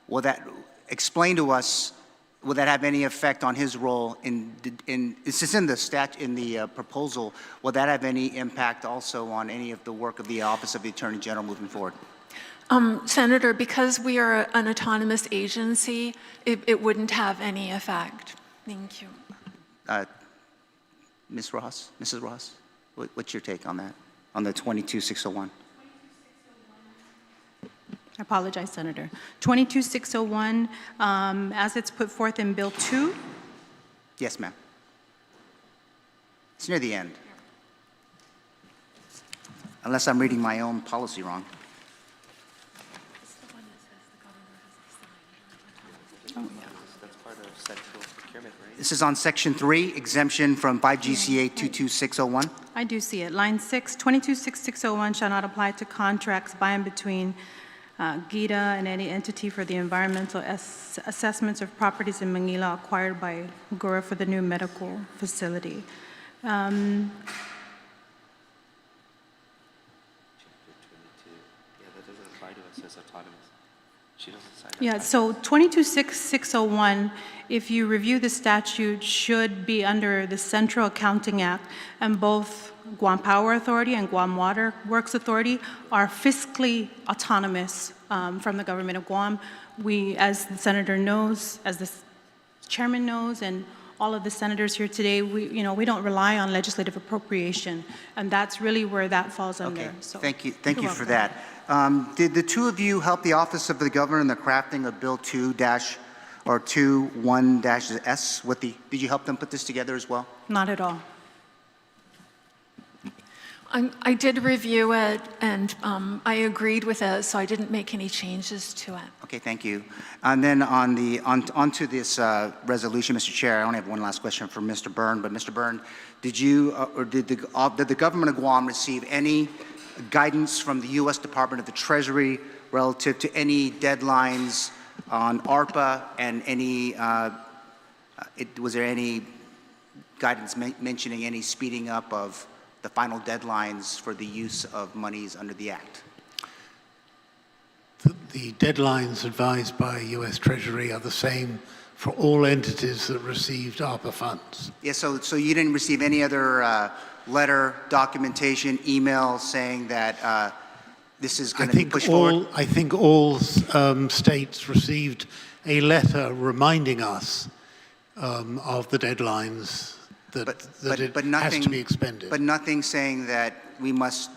will that explain to us, will that have any effect on his role it's just in the proposal, will that have any impact also on any of the work of the Office of the Attorney General moving forward? Senator, because we are an autonomous agency, it wouldn't have any effect. Thank you. Ms. Ross, Mrs. Ross, what's your take on that, on the 22601? I apologize, Senator. 22601, as it's put forth in Bill 2, Yes, ma'am. It's near the end. Unless I'm reading my own policy wrong. This is on Section 3, exemption from 5 GCA 22601. I do see it. Line 6, 22601 shall not apply to contracts by and between GITA and any entity for the environmental assessments of properties in Manila acquired by GORA for the new medical facility. Yeah, so 22601, if you review the statute, should be under the Central Accounting Act, and both Guam Power Authority and Guam Water Works Authority are fiscally autonomous from the government of Guam. We, as the senator knows, as the chairman knows, and all of the senators here today, we don't rely on legislative appropriation, and that's really where that falls under. Okay, So, thank you you're for welcome. that. Did the two of you help the Office of the Governor in the crafting of Bill 21-S? Did you help them put this together as well? Not at all. I did review it, and I agreed with it, so I didn't make any changes to it. Okay, thank you. And then onto this resolution, Mr. Chair, I only have one last question for Mr. Byrne, but Mr. Byrne, did you or did the government of Guam receive any guidance from the U.S. Department of the Treasury relative to any deadlines on ARPA and any, was there any guidance mentioning any speeding up of the final deadlines for the use of monies under the Act? The deadlines advised by U.S. Treasury are the same for all entities that received ARPA funds. Yeah, so you didn't receive any other letter, documentation, email saying that this is going to be pushed forward? I think all states received a letter reminding us of the deadlines that it has to be expended. But nothing saying that we must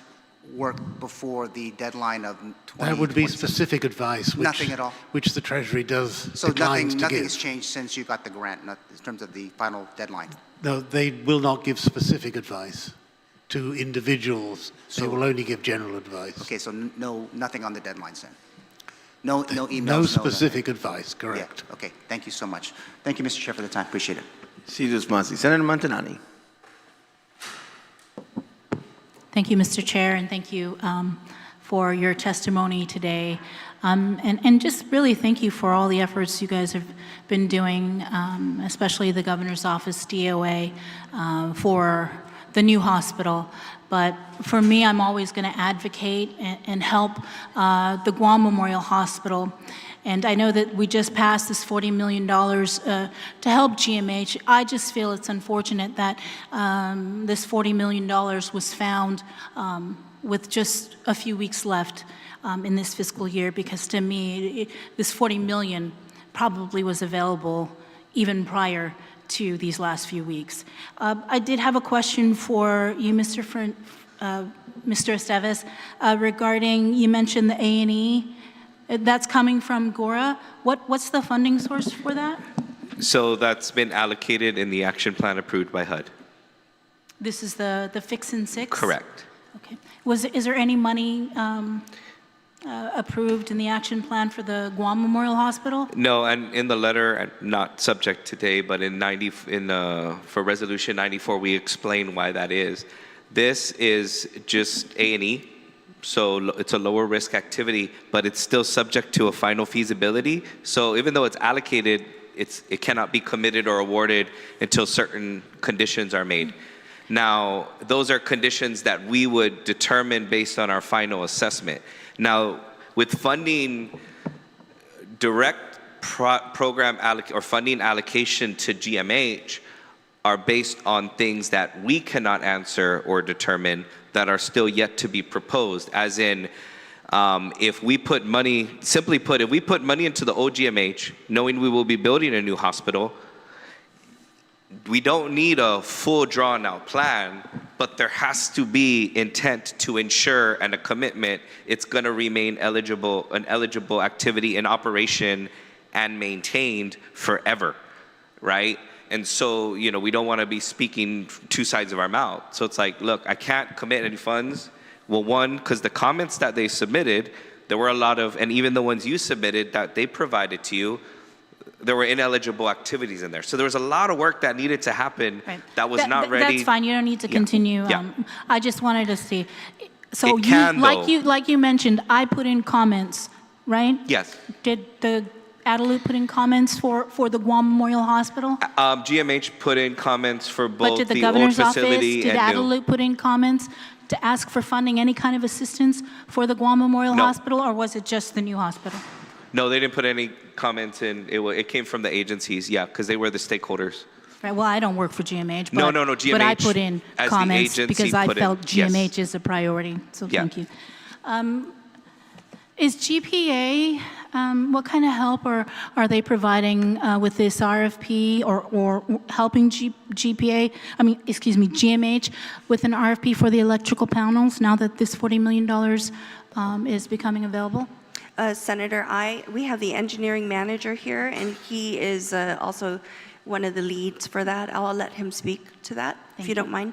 work before the deadline of 2020. That would be specific advice, Nothing at all? which the Treasury does So declines to nothing give. has changed since you got the grant in terms of the final deadline? No, they will not give specific advice to individuals. They will only give general advice. Okay, so nothing on the deadlines then? No emails? No specific advice, correct. Yeah, okay, thank you so much. Thank you, Mr. Chair, for the time. Appreciate it. Senator Matanane. Thank you, Mr. Chair, and thank you for your testimony today. And just really thank you for all the efforts you guys have been doing, especially the Governor's Office, DOA, for the new hospital. But for me, I'm always going to advocate and help the Guam Memorial Hospital. And I know that we just passed this $40 million to help GMH. I just feel it's unfortunate that this $40 million was found with just a few weeks left in this fiscal year, because to me, this $40 million probably was available even prior to these last few weeks. I did have a question for you, Mr. Esteves, regarding, you mentioned the A&E. That's coming from GORA. What's the funding source for that? So that's been allocated in the action plan approved by HUD. This is the Fix and Six? Correct. Okay. Is there any money approved in the action plan for the Guam Memorial Hospital? No, and in the letter, not subject today, but for Resolution 94, we explain why that is. This is just A&E, so it's a lower risk activity, but it's still subject to a final feasibility. So even though it's allocated, it cannot be committed or awarded until certain conditions are made. Now, those are conditions that we would determine based on our final assessment. Now, with funding, direct program or funding allocation to GMH are based on things that we cannot answer or determine that are still yet to be proposed. As in, if we put money, simply put, if we put money into the OGMH, knowing we will be building a new hospital, we don't need a full drawn out plan, but there has to be intent to ensure and a commitment it's going to remain an eligible activity in operation and maintained forever, right? And so, you know, we don't want to be speaking two sides of our mouth. So it's like, look, I can't commit any funds. Well, one, because the comments that they submitted, there were a lot of, and even the ones you submitted that they provided to you, there were ineligible activities in there. So there was a lot of work that needed to happen that was not ready. That's fine. You don't need to continue. Yeah. I just wanted to see. So It can, like you mentioned, I put in comments, right? Yes. Did the ADALUT put in comments for the Guam Memorial Hospital? GMH put in comments for But both did the the old governor's office, facility did and new. ADALUT put in comments to ask for funding, any kind of assistance for the Guam Memorial No. Hospital, or was it just the new hospital? No, they didn't put any comments in. It came from the agencies, yeah, because they were the stakeholders. Right, well, I don't work for GMH, but, No, but I GMH put in as the comments agency because I put in, felt yes. GMH is a priority, so Yeah. thank you. Is GPA, what kind of help are they providing with this RFP or helping GMH with an RFP for the electrical panels now that this $40 million is becoming available? Senator, we have the engineering manager here, and he is also one of the leads for that. I'll let him speak to that, if you don't mind.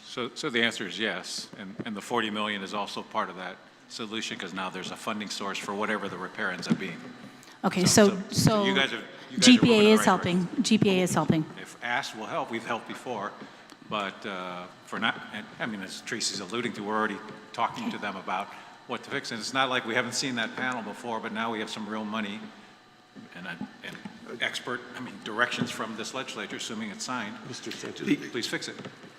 So the answer is yes, and the 40 million is also part of that solution because now there's a funding source for whatever the repair ends up being. Okay, So so you guys are GPA moving in the is right helping. GPA is helping. If asked, we'll help. We've helped before, but for not, I mean, as Tracy's alluding to, we're already talking to them about what to fix. And it's not like we haven't seen that panel before, but now we have some real money and directions from this legislature, assuming it's signed. Mr. Sanchez, please fix it.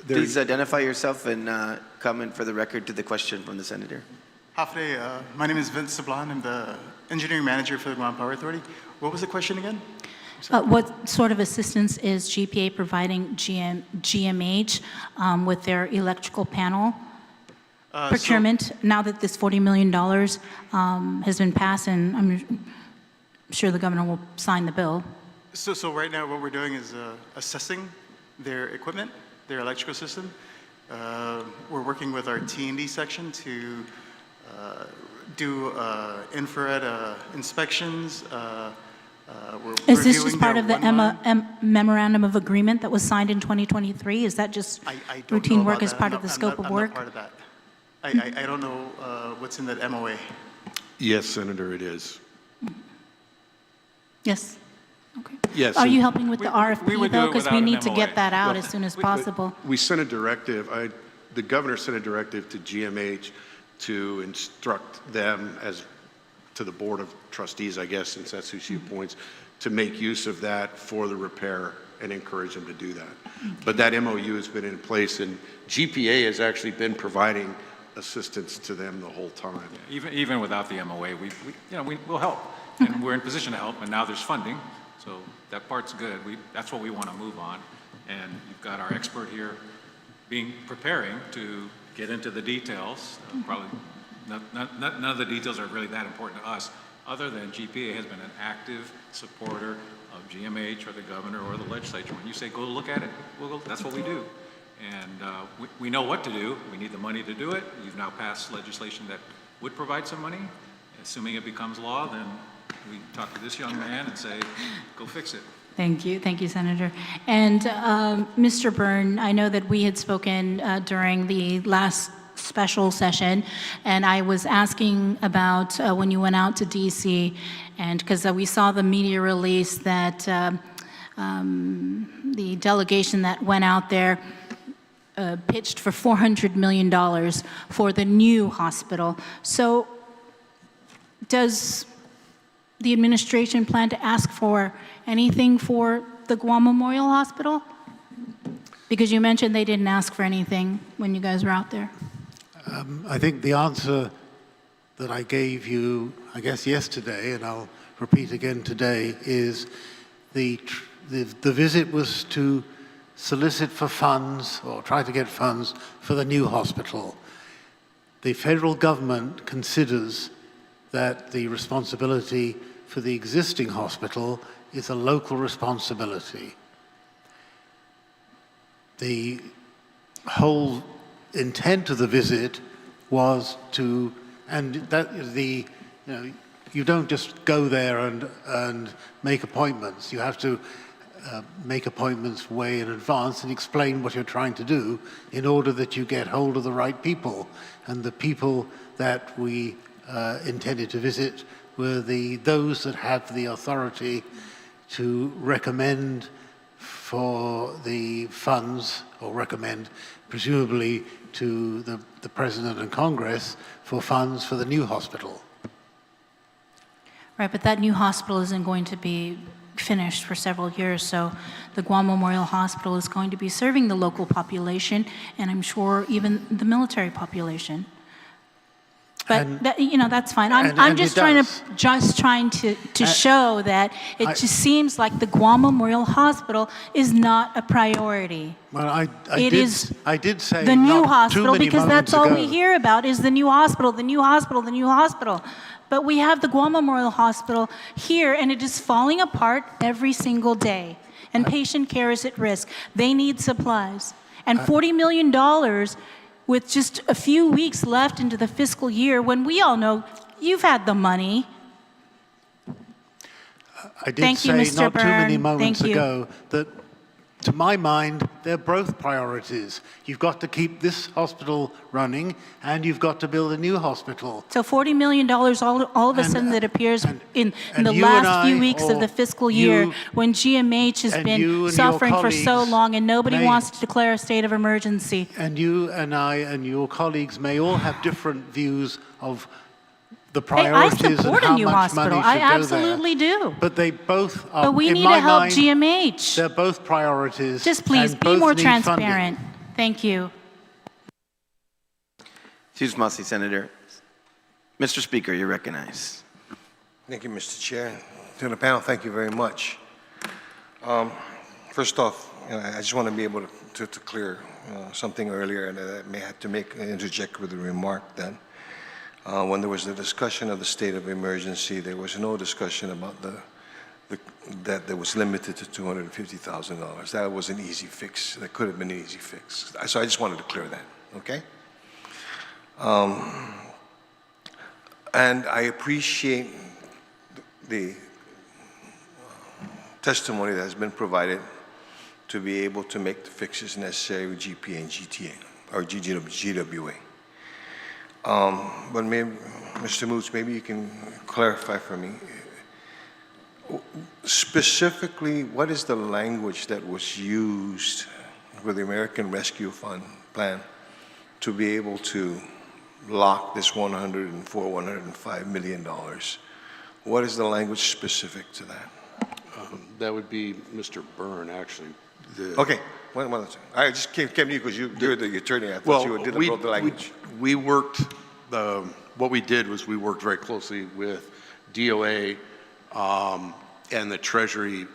Please identify yourself and comment for the record to the question from the senator. Half day. My name is Vincent A.V. I'm the engineering manager for the Guam Power Authority. What was the question again? What sort of assistance is GPA providing GMH with their electrical panel procurement now that this $40 million has been passed, and I'm sure the governor will sign the bill? So right now what we're doing is assessing their equipment, their electrical system. We're working with our T&D section to do infrared inspections. Is this just part of the memorandum of agreement that was signed in 2023? Is that just routine work as part of the scope of work? I'm not part of that. I don't know what's in that MOA. Yes, Senator, it is. Yes. Okay. Yes. Are and you helping with the RFP though? Because we need to MOA. get that out as soon as possible. We sent a directive, the governor sent a directive to GMH to instruct them to the Board of Trustees, I guess, since that's who she appoints, to make use of that for the repair and encourage them to do that. But that MOU has been in place, and GPA has actually been assistance to them the whole time. Even without the MOA, we'll help, and we're in position to help, and now there's funding, so that part's good. That's what we want to move on, and you've got our expert here preparing to get into the details. Probably none of the details are really that important to us, other than GPA has been an active supporter of GMH or the governor or the legislature. When you say go look at it, that's what we do. And we know what to do. We need the money to do it. You've now passed legislation that would provide some money. Assuming it becomes law, then we talk to this young man and say, go fix it. Thank you, Senator. And Mr. Byrne, I know that we had spoken during the last special session, and I was asking about when you went out to DC, and because we saw the media release that the delegation that went out there pitched for $400 million for the new hospital. So does the administration plan to ask for anything for the Guam Memorial Hospital? Because you mentioned they didn't ask for anything when you guys were out there. I think the answer that I gave you, I guess, yesterday, and I'll repeat again today, is the visit was to solicit for funds, or try to get funds, for the new hospital. The federal government considers that the responsibility for the existing hospital is a local responsibility. The whole intent of the visit was to, and that is the, you don't just go there and make appointments. You have to make appointments way in advance and explain what you're trying to do in order that you get hold of the right people. And the people that we intended to visit were those that have the authority to recommend for the funds, or recommend presumably to the President and Congress for funds for the new hospital. Right, but that new hospital isn't going to be finished for several years, so the Guam Memorial Hospital is going to be serving the local population, and I'm sure even the military population. But that, that's fine. I'm just trying to show that it just seems like the Guam Memorial Hospital is not a priority. Well, I did say the new not hospital, too many because that's all ago. we hear about is the new hospital, the new hospital, the new hospital. But we have the Guam Memorial Hospital here, and it is falling apart every single day. And patient care is at risk. They need supplies. And $40 million with just a few weeks left into the fiscal year, when we all know you've had the money. I did Thank you, say Mr. not too many Byrne. moments Thank you. ago that, to my mind, they're both priorities. You've got to keep this hospital running, and you've got to build a new hospital. So $40 million all of a sudden that appears in the you last and few I, weeks of or the fiscal year, you, when GMH has and been you and suffering your for so colleagues long and nobody may- wants to declare a state of emergency. And you and I and your colleagues may all have different views of the Hey, priorities I and support how a new much hospital. money I should go there. absolutely do. But they both are, But we in need my to help mind, GMH. they're both priorities. Just please and be both more need transparent. funding. Thank you. Excuse me, Senator. Mr. Speaker, you're recognized. Thank you, Mr. Chair. To the panel, thank you very much. First off, I just want to be able to clear something earlier, and I may have to interject with a remark then. When there was the discussion of the state of emergency, there was no discussion about that was limited to $250,000. That was an easy fix. That could have been an easy fix. So I just wanted to clear that, okay? And I appreciate the testimony that has been provided to be able to make the fixes necessary with GPA and GTA, or GWA. But maybe, Mr. Moots, maybe you can clarify for me, specifically, what is the language that was used with the American Rescue Fund plan to be able to lock this $105 million? What is the language specific to that? That would be Mr. Byrne, actually. Okay, I just came to you because you're the attorney. I thought you did the language. We worked, what we did was we worked very closely with DOA and the Treasury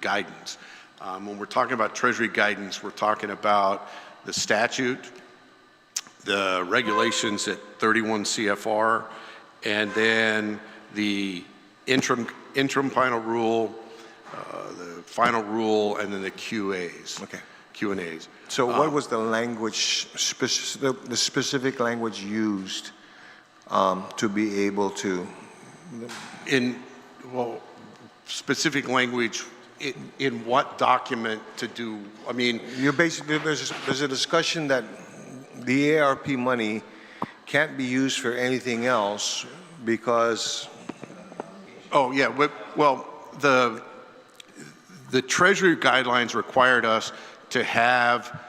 guidance. When we're talking about Treasury guidance, we're talking about the statute, the regulations at 31 CFR, and then the interim final rule, the final rule, and then the QAs. Okay. Q&As. So what was the language, the specific language used to be able to? specific language in what document to do, I mean, You're basically, there's a discussion that the ARP money can't be used for anything else because, oh, yeah, well, the Treasury guidelines required us to have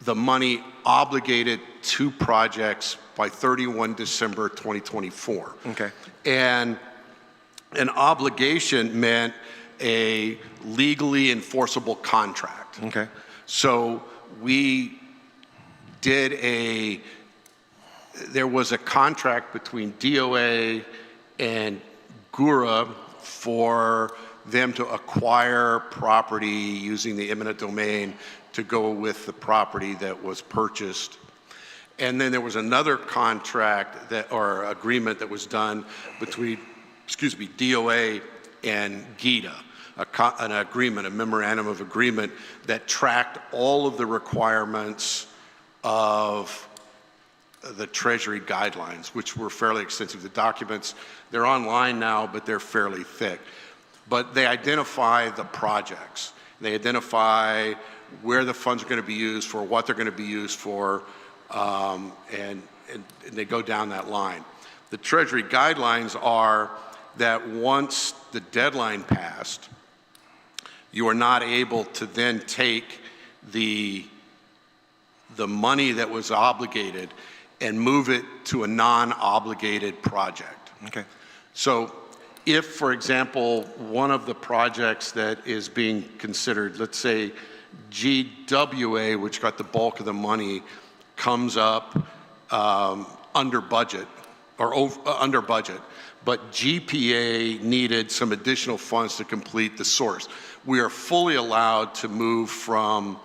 the money obligated to projects by 31 December 2024. okay, And an obligation meant a legally enforceable contract. okay, So we did there was a contract between DOA and GURA for them to acquire property using the eminent domain to go with the property that was purchased. And then there was another contract or agreement that was done between, DOA and GITA, an agreement, a memorandum of agreement that tracked all of the requirements of the Treasury guidelines, which were fairly extensive. The documents, they're online now, but they're fairly thick. But they identify the projects. They identify where the funds are going to be used for, what they're going to be used for, and they go down that line. The Treasury guidelines are that once the deadline passed, you are not able to then take the money that was obligated and move it to a non-obligated project. okay. So if, for example, one of the projects that is being considered, let's say GWA, which got the bulk of the money, comes up under budget, under budget, but GPA needed some additional funds to complete the source, we are fully allowed to move from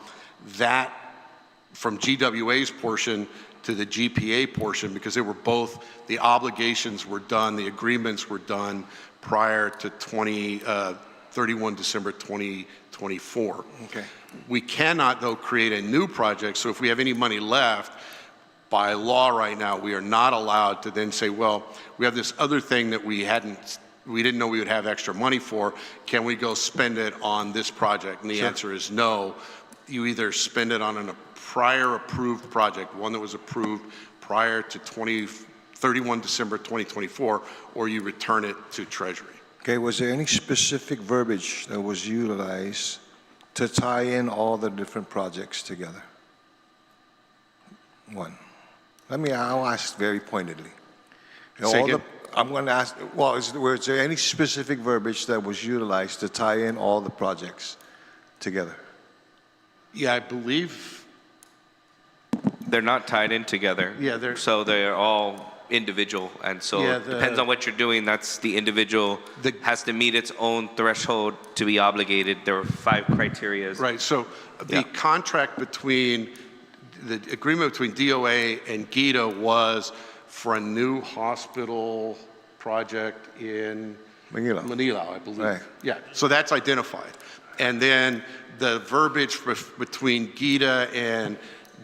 GWA's portion to the GPA portion, because they were both, the obligations were done, the agreements were done prior to 31 December 2024. Okay. We cannot, though, create a new project, so if we have any money left, by law right now, we are not allowed to then say, well, we have this other thing that we didn't know we would have extra money for, can we go spend it on this project? And the answer is no. You either spend it on a prior approved project, one that was approved prior to 31 December 2024, or you return it to Treasury. Okay, was there any specific verbiage that was utilized to tie in all the different projects together? One. I'll ask very pointedly. Say again? I'm going to ask, well, was there any specific verbiage that was utilized to tie in all the projects together? Yeah, I believe. They're not tied in together. Yeah, so they're all individual, and so Yeah, it depends on what you're doing. That's the individual has to meet its own threshold to be obligated. There are 5 criteria. Right, so the contract between, the agreement between DOA and GITA was for a new hospital project in Manila, I believe. Right. Yeah, so that's identified. And then the verbiage between GITA and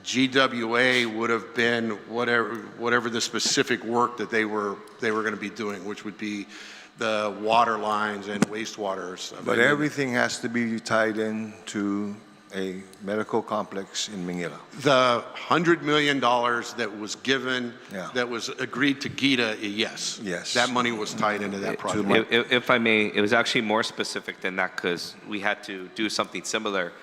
GWA would have been whatever the specific work that they were going to be doing, which would be the water lines and wastewater stuff. But everything has to be tied in to a medical complex in Manila. The $100 million that was given, Yeah. that was agreed to GITA, yes. Yes. That money was tied into that project. If I may, it was actually more specific than that, because we had to do something similar.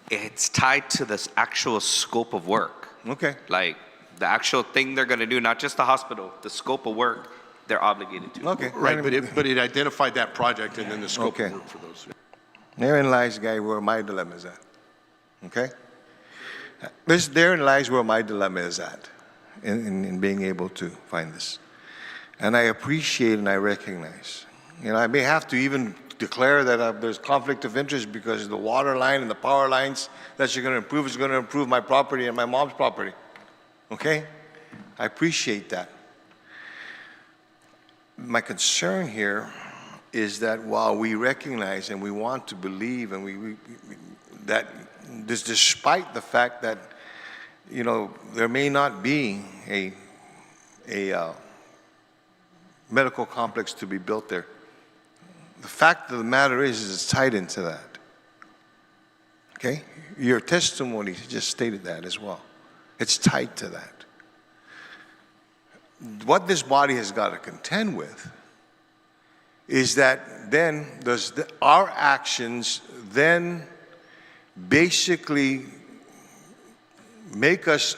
It's tied to this actual scope of work. Okay. Like the actual thing they're going to do, not just the hospital, the scope of work they're obligated to. Okay. Right, but it identified that project and then the scope Okay. of work for those. Therein lies, guy, where my dilemma is at. Okay? Therein lies where my dilemma is at in being able to find this. And I appreciate and I recognize. I may have to even declare that there's conflict of interest because the water line and the power lines that you're going to improve is going to improve my property and my mom's property. Okay? I appreciate that. My concern here is that while we recognize and we want to believe and that this, despite the fact that there may not be a medical complex to be built there, the fact of the matter is it's tied into that. Okay? Your testimony just stated that as well. It's tied to that. What this body has got to contend with is that then our actions then basically make us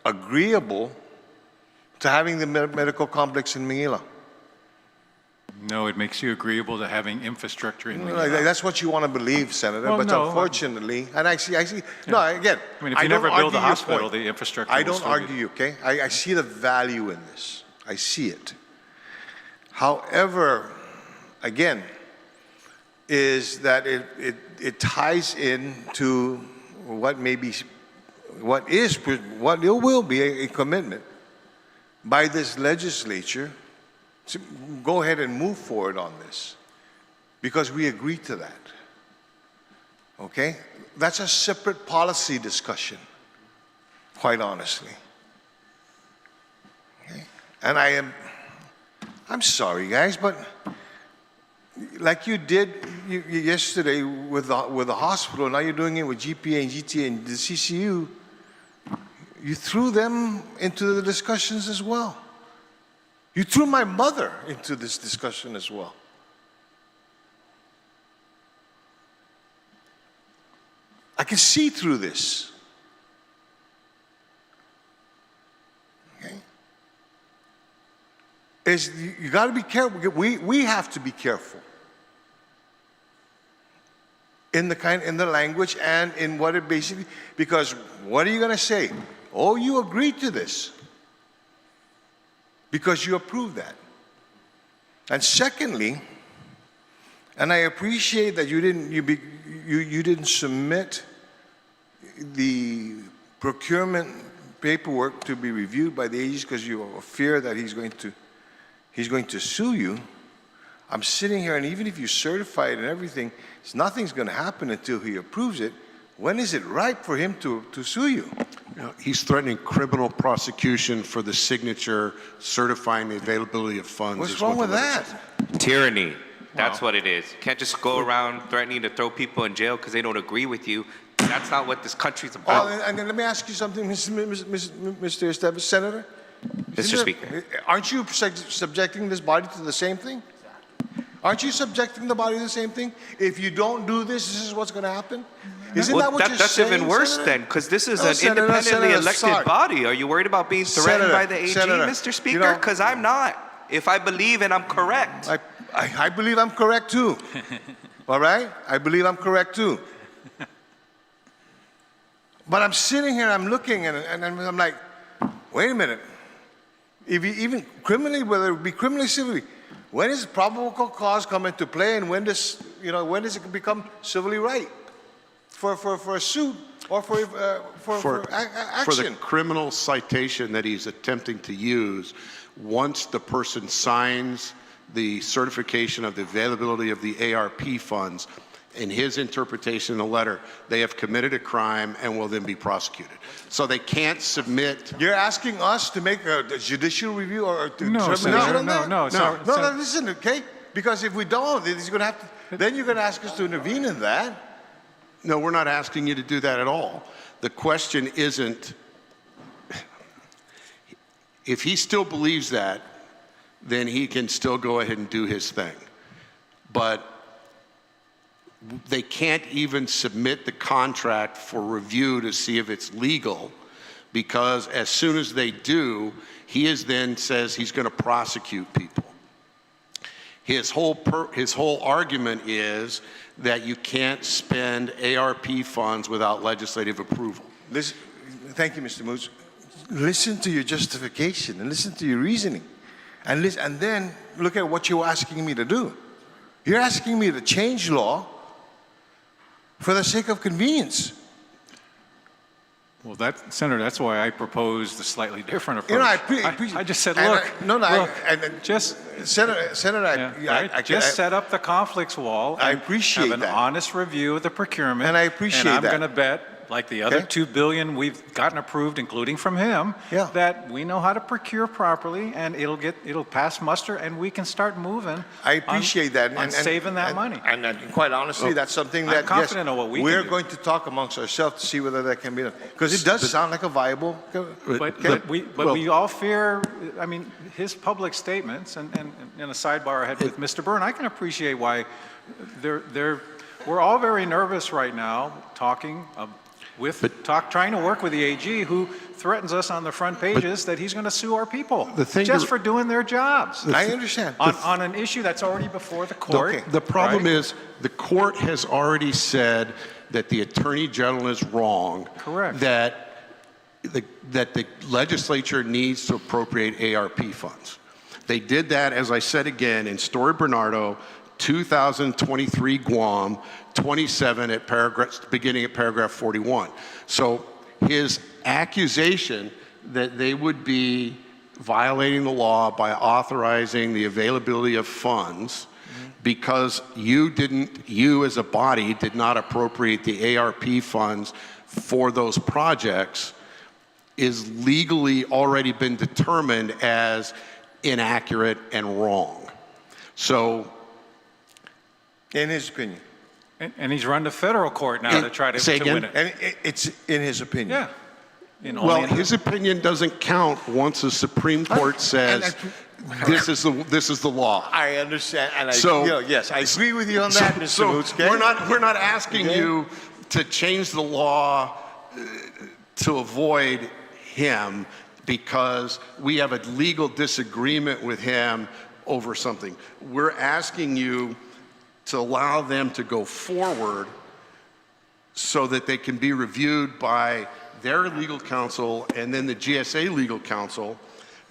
agreeable to having the medical complex in Manila. No, it makes you agreeable to having infrastructure in Well, Manila. that's what you want to believe, Senator, Well, but no, unfortunately, and I see, no, again, I mean, if you don't never build argue a your hospital, point. the infrastructure I will don't still be- argue you, okay? I see the value in this. I see it. However, again, is that it ties into what will be a commitment by this legislature to go ahead and move forward on this, because we agreed to that. Okay? That's a separate policy discussion, quite honestly. Okay? And I'm sorry, guys, but like you did yesterday with the hospital, now you're doing it with GPA and GTA and the CCU, you threw them into the discussions as well. You threw my mother into this discussion as well. I can see through this. Okay? You got to be careful. We have to be careful in the language and in what it basically, because what are you going to say? Oh, you agreed to this because you approved that. And secondly, and I appreciate that you didn't submit the procurement paperwork to be reviewed by the agency because you fear that he's going to sue you. I'm sitting here, and even if you certify it and everything, nothing's going to happen until he approves it. When is it ripe for him to sue you? He's threatening criminal prosecution for the signature certifying the availability of funds. What's is wrong what with the letter that? says. Tyranny. That's what it is. You can't just go around threatening to throw people in jail because they don't agree with you. That's not what this country's about. Oh, and then let me ask you something, Mr. Esteves, Senator. Mr. Speaker. Aren't you subjecting this body to the same thing? Aren't you subjecting the body to the same thing? If you don't do this, this is what's going to happen? Isn't that what you're that's saying, even worse Senator? then, because this is No, an Senator, independently Senator, elected sorry. body. Are you worried about being threatened Senator, by the AG, Senator, Mr. you Speaker? know- Because I'm not. If I believe and I'm correct. I believe I'm correct too. All right? I believe I'm correct too. But I'm sitting here, I'm looking, and I'm like, wait a minute. If you even criminally, whether it be criminally, civilly, when is probable cause come into play, and when does it become civilly right for a suit or for action? For the criminal citation that he's attempting to use, once the person signs the certification of the availability of the ARP funds, in his interpretation in the letter, they have committed a crime and will then be prosecuted. So they can't submit. You're asking us to make a judicial review or to No, determination Senator, on that? no, Listen, okay? Because if we don't, then you're going to ask us to intervene in that. No, we're not asking you to do that at all. The question isn't, if he still believes that, then he can still go ahead and do his thing. But they can't even submit the contract for review to see if it's legal, because as soon as they do, he then says he's going to prosecute people. His whole argument is that you can't spend ARP funds without legislative approval. Listen, thank you, Mr. Moose. Listen to your justification and listen to your reasoning. And then look at what you're asking me to do. You're asking me to change law for the sake of convenience. Well, Senator, that's why I proposed a slightly different approach. I just said, and look, just Senator, just set up the conflicts wall. I appreciate have an that. honest review of the procurement. And I appreciate and I'm that. going to bet like the other Okay. $2 billion we've gotten approved, including from him, Yeah. that we know how to procure properly, and it'll pass muster, and we can start moving. I appreciate that. On saving that money. And quite honestly, that's something I'm that, yes, confident of what we can we're do. going to talk amongst ourselves to see whether that can be done. Because it does sound like a viable. But we all fear, I mean, his public statements, and in a sidebar I had with Mr. Byrne, I can appreciate why we're all very nervous right now talking trying to work with the AG, who threatens us on the front pages that he's going to sue our people just for doing their jobs. I understand. On an issue that's already before the court. Okay. The problem right? is, the court has already said that the Attorney General is wrong. Correct. That the legislature needs to appropriate ARP funds. They did that, as I said again, in Story Bernardo, 2023 Guam, 27 beginning at paragraph 41. So his accusation that they would be violating the law by authorizing the availability of funds because you as a body did not appropriate the ARP funds for those projects is legally already been determined as inaccurate and wrong. So, In his opinion. And he's run to federal court now to try to Say again? win it. And it's in his opinion. Yeah. well, his opinion doesn't count once the Supreme Court says this is the law. I understand, and So- yes, I agree with you on that, Mr. So Boots. Okay? we're not asking you to change the law to avoid him because we have a legal disagreement with him over something. We're asking you to allow them to go forward so that they can be reviewed by their legal counsel and then the GSA legal counsel,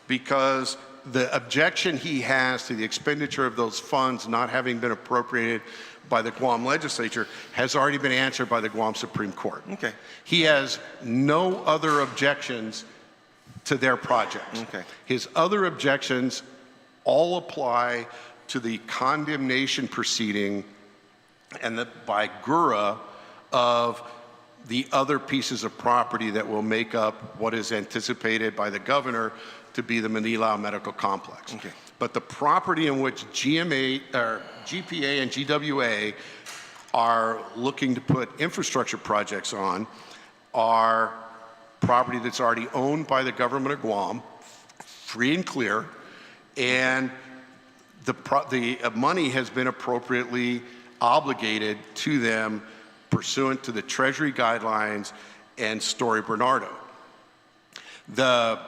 because the objection he has to the expenditure of those funds not having been appropriated by the Guam legislature has already been answered by the Guam Supreme Court. Okay. He has no other objections to their projects. Okay. His other objections all apply to the condemnation proceeding and by GURA of the other pieces of property that will make up what is anticipated by the governor to be the MANGILAO Medical Complex. Okay. But the property in which GPA and GWA are looking to put infrastructure projects on are property that's already owned by the government of Guam, free and clear, and the money has been appropriately obligated to them pursuant to the Treasury guidelines and Story Bernardo. The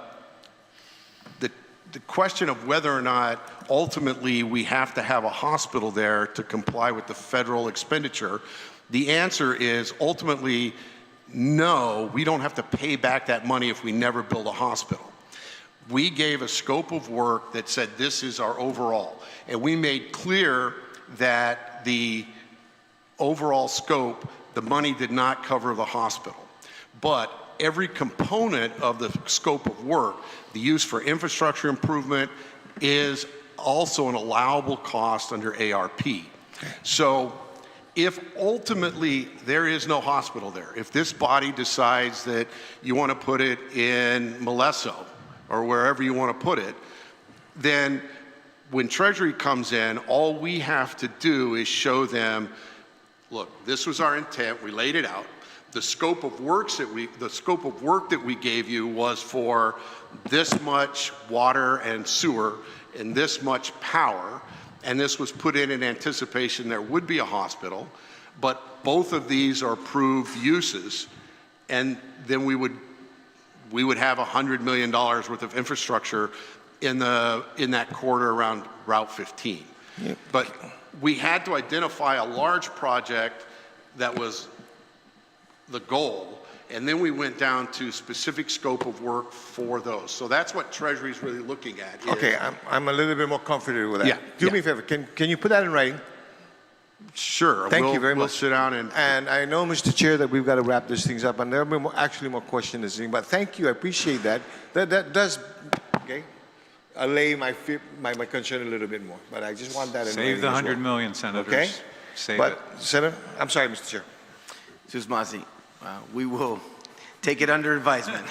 question of whether or not ultimately we have to have a hospital there to comply with the federal expenditure, the answer is ultimately no, we don't have to pay back that money if we never build a hospital. We gave a scope of work that said this is our overall, and we made clear that the overall scope, the money did not cover the hospital. But every component of the scope of work, the use for infrastructure improvement, is also an allowable cost under ARP. So if ultimately there is no hospital there, if this body decides that you want to put it in Molesso or wherever you want to put it, then when Treasury comes in, all we have to do is show them, look, this was our intent, we laid it out. The scope of work that we gave you was for this much water and sewer and this much power, and this was put in anticipation there would be a hospital, but both of these are approved uses, and then we would have $100 million worth of infrastructure in that corridor around Route 15. Yep. But we had to identify a large project that was the goal, and then we went down to specific scope of work for those. So that's what Treasury is really looking at. Is, Okay, I'm a little bit more comfortable with that. Yeah, Do yeah. me a favor, can you put that in writing? Sure. Thank you very We'll much. sit down and I know, Mr. Chair, that we've got to wrap these things up, and there will be actually more questions, but thank you, I appreciate that. That does, okay, allay my concern a little bit more, but I just want that in Save the writing as $100 million, senators. Okay? Save it. But, Senator, I'm sorry, Mr. Chair. Ms. Mazi, We will take it under advisement.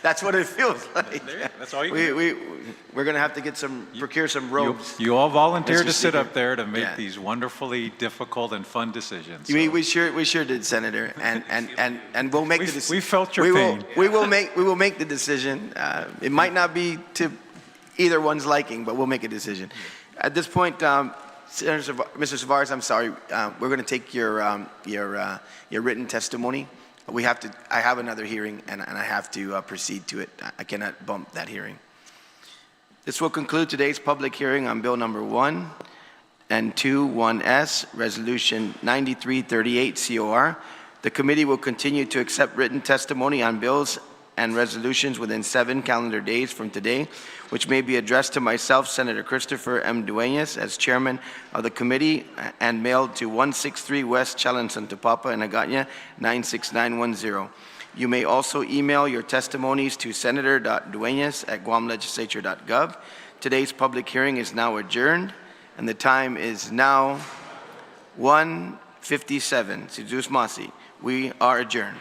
That's what it feels like. That's all you can We're going to have to procure some robes. You all volunteered Mr. to sit Speaker. up there to make Yeah. these wonderfully difficult and fun decisions. We sure did, Senator, and we'll make the decision. we felt your pain. We will make the decision. It might not be to either one's liking, but we'll make a decision. At this point, Mr. Savarez, I'm sorry, we're going to take your written testimony. I have another hearing, and I have to proceed to it. I cannot bump that hearing. This will conclude today's public hearing on Bill number 1 and 2(1)S, Resolution 9338 COR. The committee will continue to accept written testimony on bills and resolutions within 7 calendar days from today, which may be addressed to myself, Senator Christopher M. Dueñas, as chairman of the committee, and mailed to 163 West Chalan-Santopapa in Aganya, 96910. You may also email your testimonies to senator.dueñas@guamlegislature.gov. Today's public hearing is now adjourned, and the time is now 1:57. Si Diyos Masi, we are adjourned.